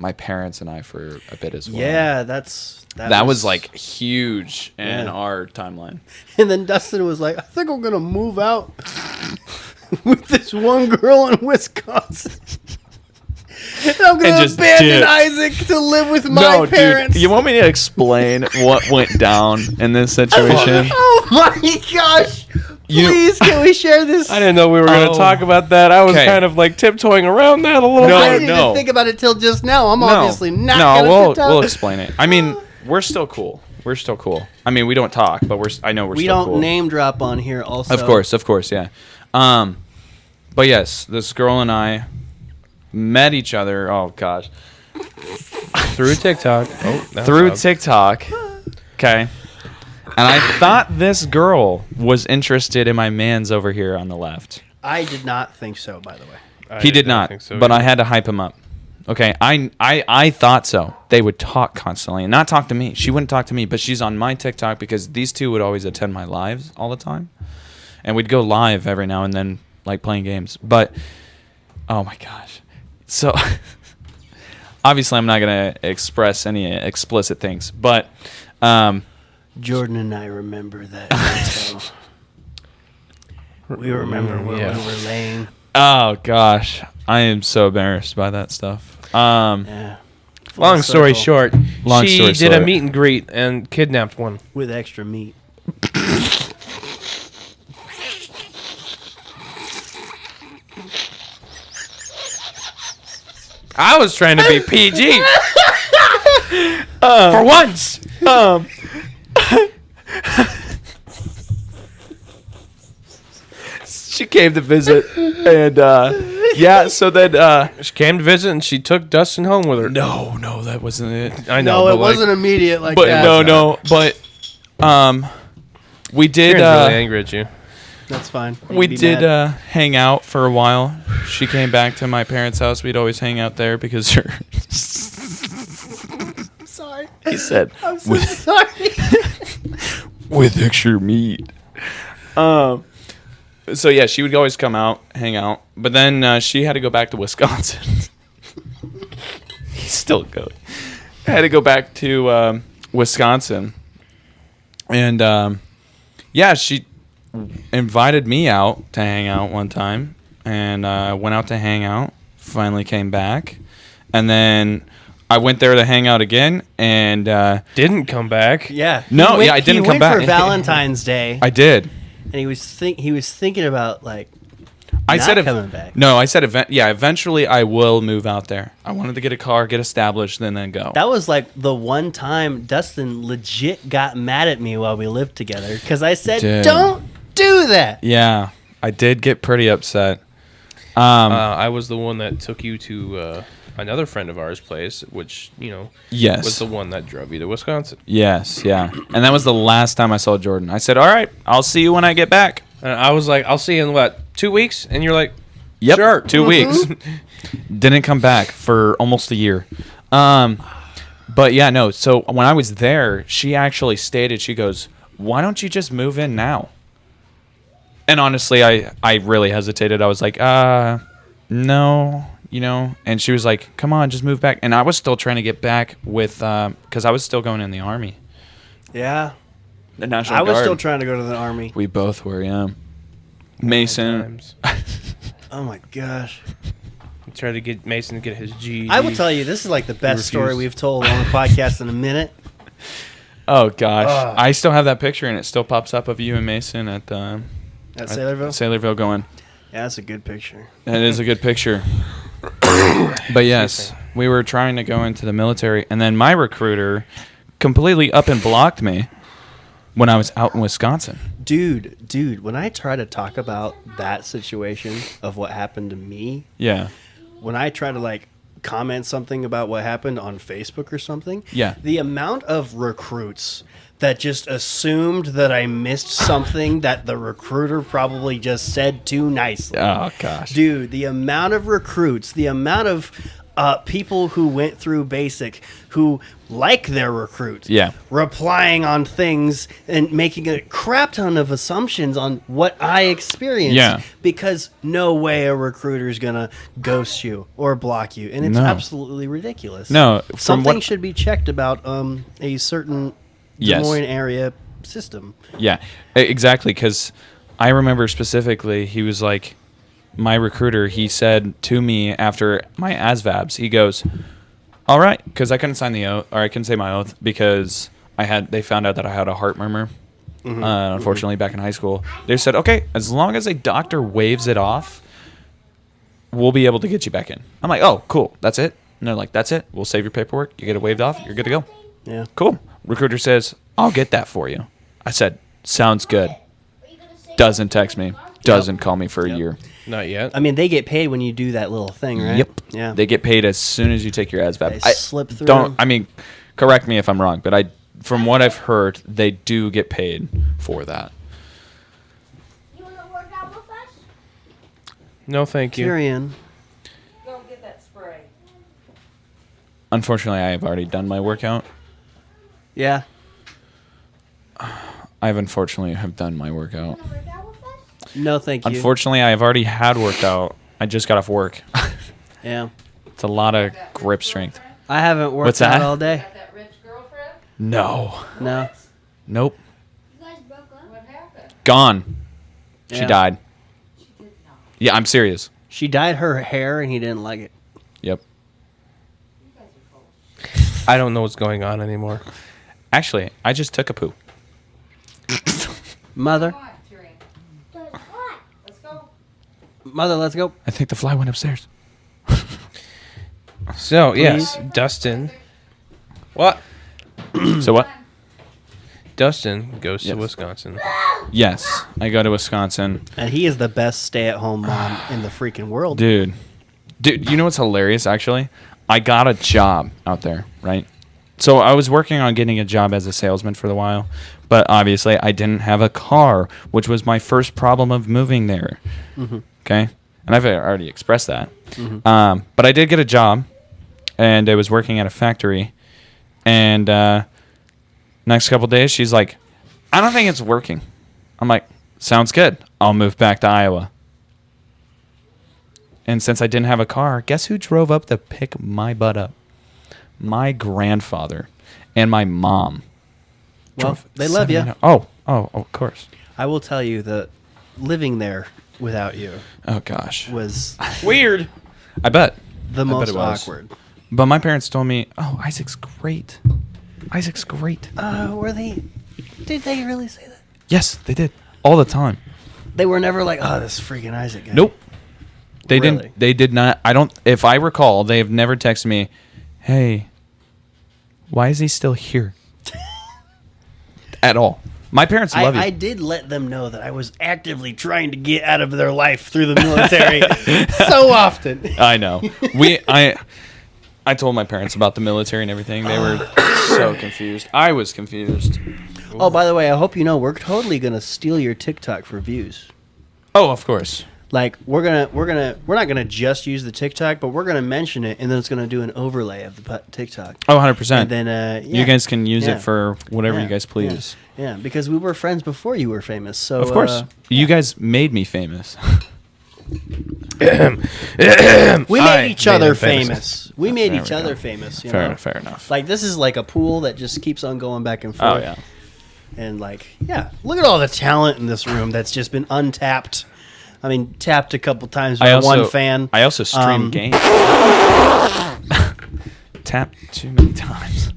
my parents and I for a bit as well. Yeah, that was like huge in our timeline. And then Dustin was like, I think I'm going to move out with this one girl in Wisconsin. And I'm going to abandon Isaac to live with my parents. Dude, you want me to explain what went down in this situation? Oh my gosh. Please, can we share this? I didn't know we were going to talk about that. I was kind of like tiptoeing around that a little bit. I didn't even think about it till just now. I'm obviously not going to tiptoe. We'll explain it. I mean, we're still cool. I mean, we don't talk, but I know we're still cool. We don't name drop on here also. Of course, yeah. But yes, this girl and I met each other. Oh gosh, through TikTok. TikTok. Okay. And I thought this girl was interested in my man's over here on the left. I did not think so, by the way. He did not, but I had to hype him up. Okay, I thought so. They would talk constantly, and not talk to me. She wouldn't talk to me, but she's on my TikTok because these two would always attend my lives all the time. And we'd go live every now and then, like playing games. But, oh my gosh. So, obviously I'm not going to express any explicit things, but... Jordan and I remember that. We remember where we were laying. Oh gosh, I am so embarrassed by that stuff. Long story short, she did a meet and greet and kidnapped one with extra meat. I was trying to be PG for once. She came to visit, and so then she came to visit, and she took Dustin home with her. No, that wasn't it. I know, no, it wasn't immediate like but that. But we did. Karen's really angry at you. That's fine. We did hang out for a while. She came back to my parents' house. We'd always hang out there because her. Sorry. He said, I'm so sorry. with extra meat. So yeah, she would always come out, hang out, but then she had to go back to Wisconsin. He's still going. Had to go back to Wisconsin, and she invited me out to hang out one time, and went out to hang out. Finally came back, and then I went there to hang out again, and didn't come back. Yeah. I didn't come back for Valentine's Day. I did. And he was thinking about like coming back. No, I said eventually I will move out there. I wanted to get a car, get established, then go. That was like the one time Dustin legit got mad at me while we lived together because I said, "Don't do that." Yeah, I did get pretty upset. I was the one that took you to another friend of ours' place, which was the one that drove you to Wisconsin. Yes, yeah, and that was the last time I saw Jordan. I said, "All right, I'll see you when I get back." And I was like, "I'll see you in 2 weeks?" And you're like, "Yep, sure, 2 weeks." Didn't come back for almost a year. But yeah, no. So when I was there, she actually stated, she goes, "Why don't you just move in now?" And honestly, I really hesitated. I was like, no. And she was like, "Come on, just move back." And I was still trying to get back with, because I was still going in the Army. Yeah. The National Guard. I was still trying to go to the Army. We both were, yeah. Mason. Oh my gosh. I tried to get Mason to get his GED. I will tell you, this is like the best story we've told on the podcast in a minute. Oh gosh. I still have that picture, and it still pops up of you and Mason at Sailorville? Sailorville going. Yeah, that's a good picture. That is a good picture. But yes, we were trying to go into the military, and then my recruiter completely up and blocked me when I was out in Wisconsin. Dude, when I try to talk about that situation of what happened to me, when I try to comment something about what happened on Facebook or something, the amount of recruits that just assumed that I missed something that the recruiter probably just said too nicely. Oh, gosh. Dude, the amount of recruits, the amount of people who went through basic, who like their recruit, Yeah. replying on things and making a crap ton of assumptions on what I experienced. Yeah. Because no way a recruiter is going to ghost you or block you. And it's No. absolutely ridiculous. No, from Something what- should be checked about a certain Des Yes. Moines area system. Yeah, exactly. Because I remember specifically, he was like, my recruiter, he said to me after my ASVABs, he goes, all right, because I couldn't sign the oath, or I couldn't say my oath because they found out that I had a heart murmur. Unfortunately, back in high school, they said, okay, as long as a doctor waves it off, we'll be able to get you back in. I'm like, oh, cool, that's it. And they're like, that's it. We'll save your paperwork. You get it waived off. You're good to go. Yeah. Cool. Recruiter says, I'll get that for you. I said, sounds good. Doesn't text me. Doesn't call me for a year. Not yet. I mean, they get paid when you do that little thing, right? Yep. Yeah. They get paid as soon as you take your ASVAB. They slip through. I mean, correct me if I'm wrong, but from what I've heard, they do get paid for that. You want to work out with us? No, thank you. Tyrion. Go get that spray. Unfortunately, I have already done my workout. Yeah. I've unfortunately have done my workout. Want to work out with us? No, thank you. Unfortunately, I have already had workout. I just got off work. Yeah. It's a lot of grip strength. I haven't worked What's out that? all day. Got that rich girlfriend? No. No. Nope. You guys broke up? What happened? Gone. She Yeah. died. She did not. Yeah, I'm serious. She dyed her hair and he didn't like it. Yep. You guys are full. I don't know what's going on anymore. Actually, I just took a poo. Mother, Come on, Tyrion. Does what? Let's go. mother, let's go. I think the fly went upstairs. So, yes, Dustin. What? So what? Dustin goes Yes. to Wisconsin. Yes, I go to Wisconsin. And he is the best stay-at-home mom in the freaking world. Dude, you know what's hilarious, actually? I got a job out there, right? So I was working on getting a job as a salesman for a while, but obviously I didn't have a car, which was my first problem of moving there. Okay? And I've already expressed that. But I did get a job, and I was working at a factory, and next couple days, she's like, I don't think it's working. I'm like, sounds good. I'll move back to Iowa. And since I didn't have a car, guess who drove up to pick my butt up? My grandfather and my mom. Well, drove they love you. 7 Oh, of course. I will tell you that living there without you Oh, gosh. was Weird. I bet. the bet most it was. awkward. But my parents told me, oh, Isaac's great. Isaac's great. Were they? Did they really say that? Yes, they did. All the time. They were never like, oh, this freaking Isaac guy. Nope. They Really? didn't. They did not. I don't. If I recall, they have never texted me, "Hey, why is he still here?" At all. My parents love I you. did let them know that I was actively trying to get out of their life through the military so often. I know. I told my parents about the military and everything. They were so confused. I was confused. Oh, by the way, I hope you know we're totally gonna steal your TikTok for views. Oh, of course. Like we're not gonna just use the TikTok, but we're gonna mention it, and then it's gonna do an overlay of the TikTok. Oh, 100%. And then You guys can use Yeah. it for whatever Yeah. you guys please. Yeah, because we were friends before you were famous. So Of course. You guys made me famous. we I made each made other him famous. famous. We made There each we other go. famous. You know? Fair enough. Like this is like a pool that just keeps on going back and forth. Oh, yeah. And like, yeah, look at all the talent in this room that's just been untapped. I mean, tapped a couple times by one fan. I also stream Um, games. Tapped too many times.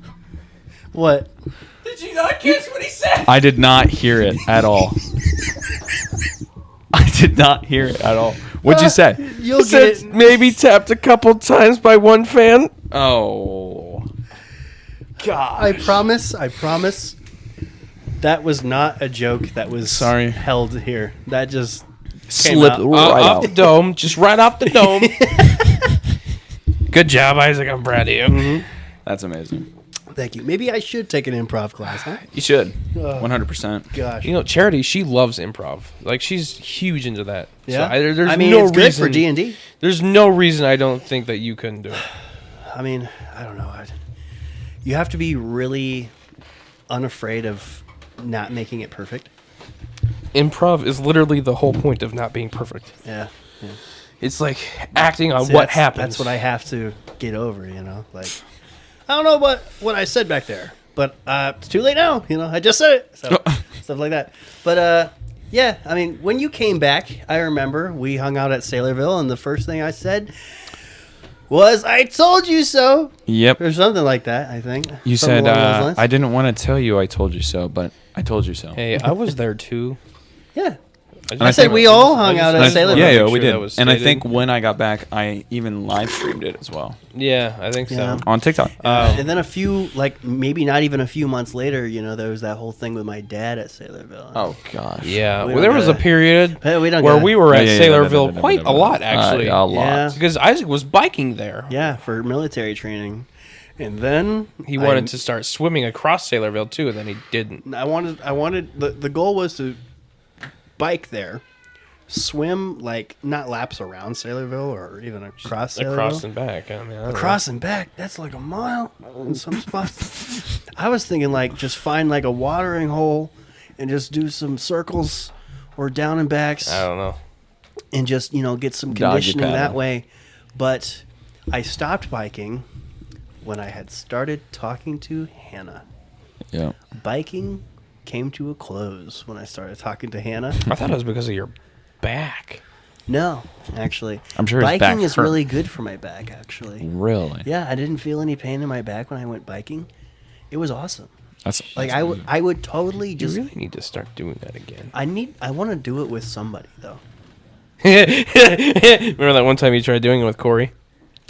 What? Did you not catch what he said? I did not hear it at all. I did not hear it at all. What'd you say? You'll get it. Maybe tapped a couple times by one fan. Oh. I promise. That was not a joke that was Sorry. held here. That just came Slipped out. right Off out. the dome. Just right off the dome. Good job, Isaac. I'm proud of you. That's amazing. Thank you. Maybe I should take an improv class, huh? You should. 100%. Gosh. You know, Charity, she loves improv. Like, she's huge into that. Yeah. So there's I mean, no it's good reason, for D&D. There's no reason I don't think that you couldn't do it. I mean, I don't know. You have to be really unafraid of not making it perfect. Improv is literally the whole point of not being perfect. Yeah. It's like acting on See, what that's- happens. That's what I have to get over, Like, I don't know what I said back there, but it's too late now. I just said it. So, stuff like that. But, yeah, I mean, when you came back, I remember we hung out at Sailorville, and the first thing I said was, "I told you so." Yep. Or something like that, I think. You Something said, along those lines. I didn't want to tell you I told you so, but I told you so. Hey, I was there too. Yeah. I said we all hung out at Sailorville. Yeah, Make we sure did. that was And I stated. think when I got back, I even live streamed it as well Yeah, I think Yeah. so. on TikTok. And then maybe not even a few months later, there was that whole thing with my dad at Sailorville. Oh gosh. Yeah, We well, don't there was a gotta- period Hey, we don't where gotta- we were at Yeah, Sailorville quite a lot, actually. A lot. Yeah. Because Isaac was biking there. Yeah, for military training. And then He wanted to start swimming across Sailorville, too, and then he didn't. I wanted the goal was to bike there, swim not laps around Sailorville or even across Sailorville. Across and back. I mean, I don't know. Across and back, that's like a mile in some spots. I was thinking just find a watering hole and just do some circles or down and backs I don't know. and just get some Doggy conditioning that paddle. way. But I stopped biking when I had started talking to Hannah. Yeah. Biking came to a close when I started talking to Hannah. I thought it was because of your back. No, actually. I'm sure his back biking is hurt. really good for my back, actually. Really? Yeah, I didn't feel any pain in my back when I went biking. It was awesome. That's I would totally You just really need to start doing that again. I want to do it with somebody though. Remember that one time you tried doing it with Corey?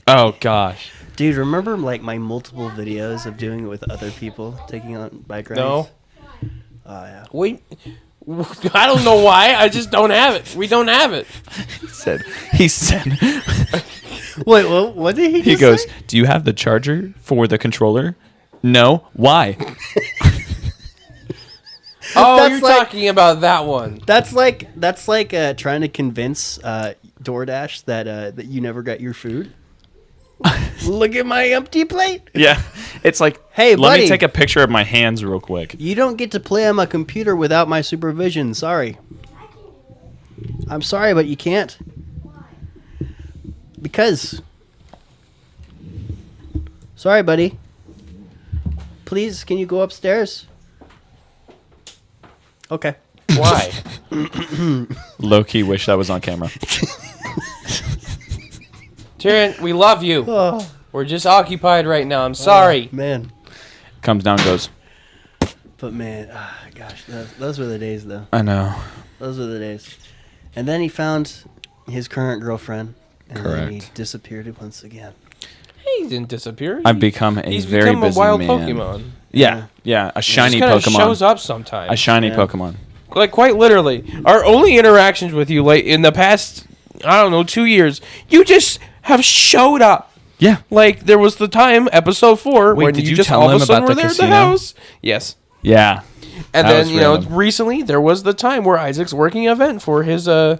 Oh gosh. Dude, remember my multiple videos of doing it with other people taking on bike rides? No. Oh yeah. Wait. I don't know why. I just don't have it. We don't have it. He said Wait, what did he just he goes, say? "Do you have the charger for the controller?" No. Why? Oh, That's you're like- talking about that one. That's like trying to convince DoorDash that you never got your food. Look at my empty plate. Yeah. It's like, Hey, let buddy. me take a picture of my hands real quick. You don't get to play on my computer without my supervision. Sorry. I'm sorry, but you can't. Because. Sorry, buddy. Please, can you go upstairs? Okay. Why? Low key wish that was on camera. Tyrion, we love you. Oh, We're just occupied right now. I'm sorry. man. Comes down, goes. But man, gosh, those were the days, though. I know. Those were the days. And then he found his current girlfriend, and then he Correct. disappeared once again. He didn't disappear. I've become a He's very become a busy wild man. Pokemon. Yeah, a shiny He just Pokemon. kinda shows up sometimes. A shiny Yeah. Pokemon. Like quite literally, our only interactions with you, like in the past, I don't know, 2 years, you just have showed up. Yeah. Like there was the time, episode 4, Wait, when did you you just tell all of him a sudden about were the there at the casino? house. Yes, Yeah. and That then was random. recently there was the time where Isaac's working an event for his And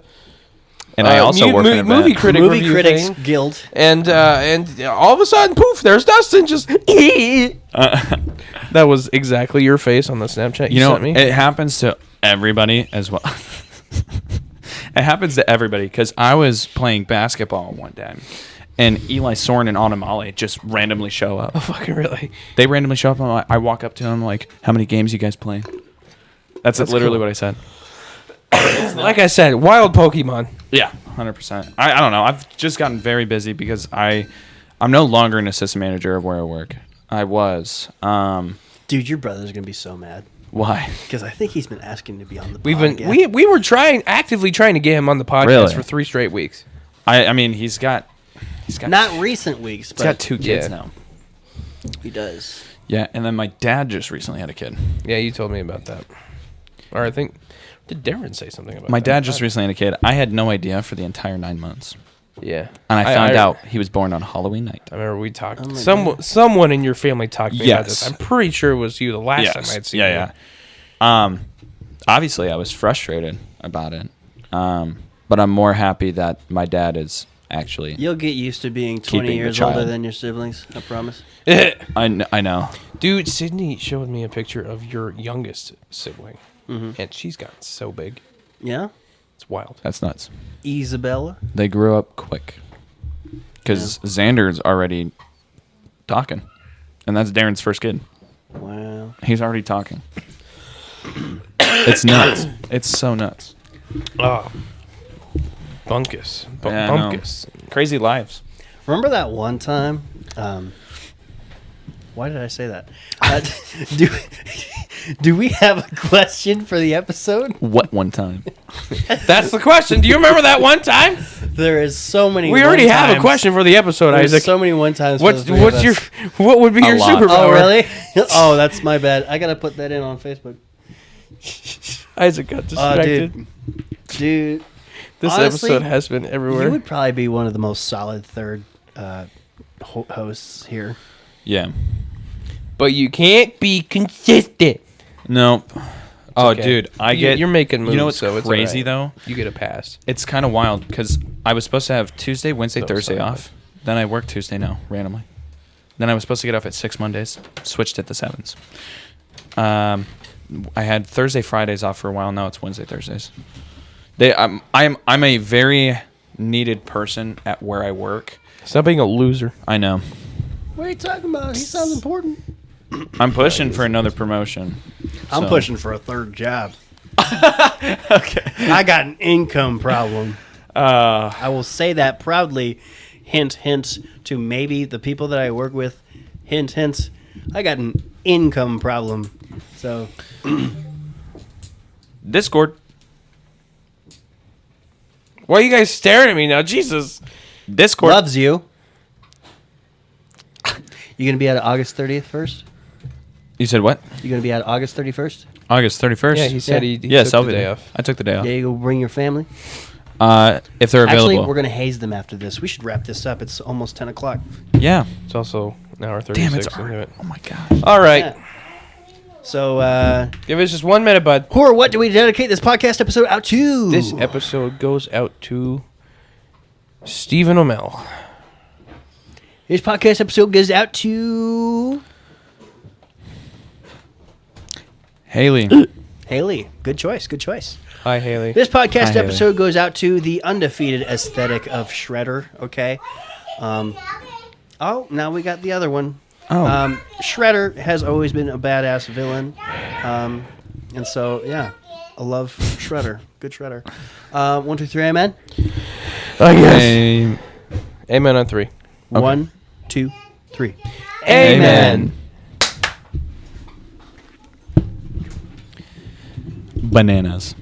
I also work in an movie event. critic Movie review Critics thing. Guild. And all of a sudden, poof! There's Dustin. Just that was exactly your face on the Snapchat you You know, sent me. it happens to everybody as well. It happens to everybody because I was playing basketball one day, and Eli Soren and Autumn Ollie just randomly show up. Fucking really. They randomly show up, and I walk up to them like, "How many games you guys playing?" That's literally cool. what I said. Like I said, wild Pokemon. Yeah, 100%. I don't know. I've just gotten very busy because I'm no longer an assistant manager of where I work. I was. Dude, your brother's going to be so mad. Why? Because I think he's been asking to be on the We've pod been again. we were actively trying to get him on the podcast Really? for 3 straight weeks. I mean, he's got Not recent weeks, he's got but 2 kids Yeah. now. he does. Yeah, and then my dad just recently had a kid. Yeah, you told me about that. Or I think did Darren say something about My that? dad just recently had a kid. I had no idea for the entire 9 months. Yeah, And I found out he was born on Halloween night. I remember we talked. Oh my Someone in your family talked to me about Yes. this. I'm pretty sure it was you the last time I'd seen you. Yeah. Obviously, I was frustrated about it. But I'm more happy that my dad is actually. You'll get used to being 20 Keeping the years older child. than your siblings. I promise. I know. Dude, Sydney showed me a picture of your youngest sibling, and she's gotten so big. Yeah. It's wild. That's nuts. Isabella. They grew up quick. Because Xander's already talking. And that's Darren's first kid. Wow. He's already talking. It's nuts. It's so nuts. Oh. Bunkus. Yeah, I know. Bunkus. Crazy lives. Remember that one time? Why did I say that? Do we have a question for the episode? What one time? That's the question. Do you remember that one time? There is so many. We already have a one-times. question for the episode, There's Isaac. so many one times. What would be your lot. superpower? Oh really? Oh, that's my bad. I gotta put that in on Facebook. Isaac got distracted. Dude. This Honestly, episode has been everywhere. You would probably be one of the most solid third hosts here. Yeah. But you can't be consistent. Nope. Oh, okay. dude, You're making moves. You know what's so it's crazy all right. though? You get a pass. It's kind of wild because I was supposed to have Tuesday, Wednesday, So Thursday sorry. off. Then I work Tuesday now randomly. Then I was supposed to get off at 6 Mondays. Switched it to 7s. I had Thursday, Fridays off for a while. Now it's Wednesday, Thursdays. I'm a very needed person at where I work. Stop being a loser. I know. What are you talking about? He sounds important. I'm pushing for another promotion. I'm so- pushing for a third job. Okay. I got an income problem. I will say that proudly. Hint, hint to maybe the people that I work with. Hint, hint. I got an income problem. So, Discord. Why are you guys staring at me now? Jesus. Discord. loves you. You gonna be out August 30th first? You said what? You gonna be out August 31st? August 31st? Yeah, he said he Yes, took I'll the be day there. off. I took the day off. Yeah, you go bring your family. If they're available. Actually, we're gonna haze them after this. We should wrap this up. It's almost 10 o'clock. Yeah. It's also an hour 36. Damn, it's into already. it. Oh my gosh. All right. Yeah. So, Give us just 1 minute, bud. who or what do we dedicate this podcast episode out to? This episode goes out to Stephen O'Mell. This podcast episode goes out to Haley. Haley. Good choice. Good choice. Hi, Haley. This podcast Hi, Haley. episode goes out to the undefeated aesthetic of Shredder. Okay. Oh, now we got the other one. Oh. Shredder has always been a badass villain. And so, yeah, I love Shredder. Good Shredder. 1, 2, 3, amen. I guess. Amen on 3. 1, 2, 3. Amen. Bananas.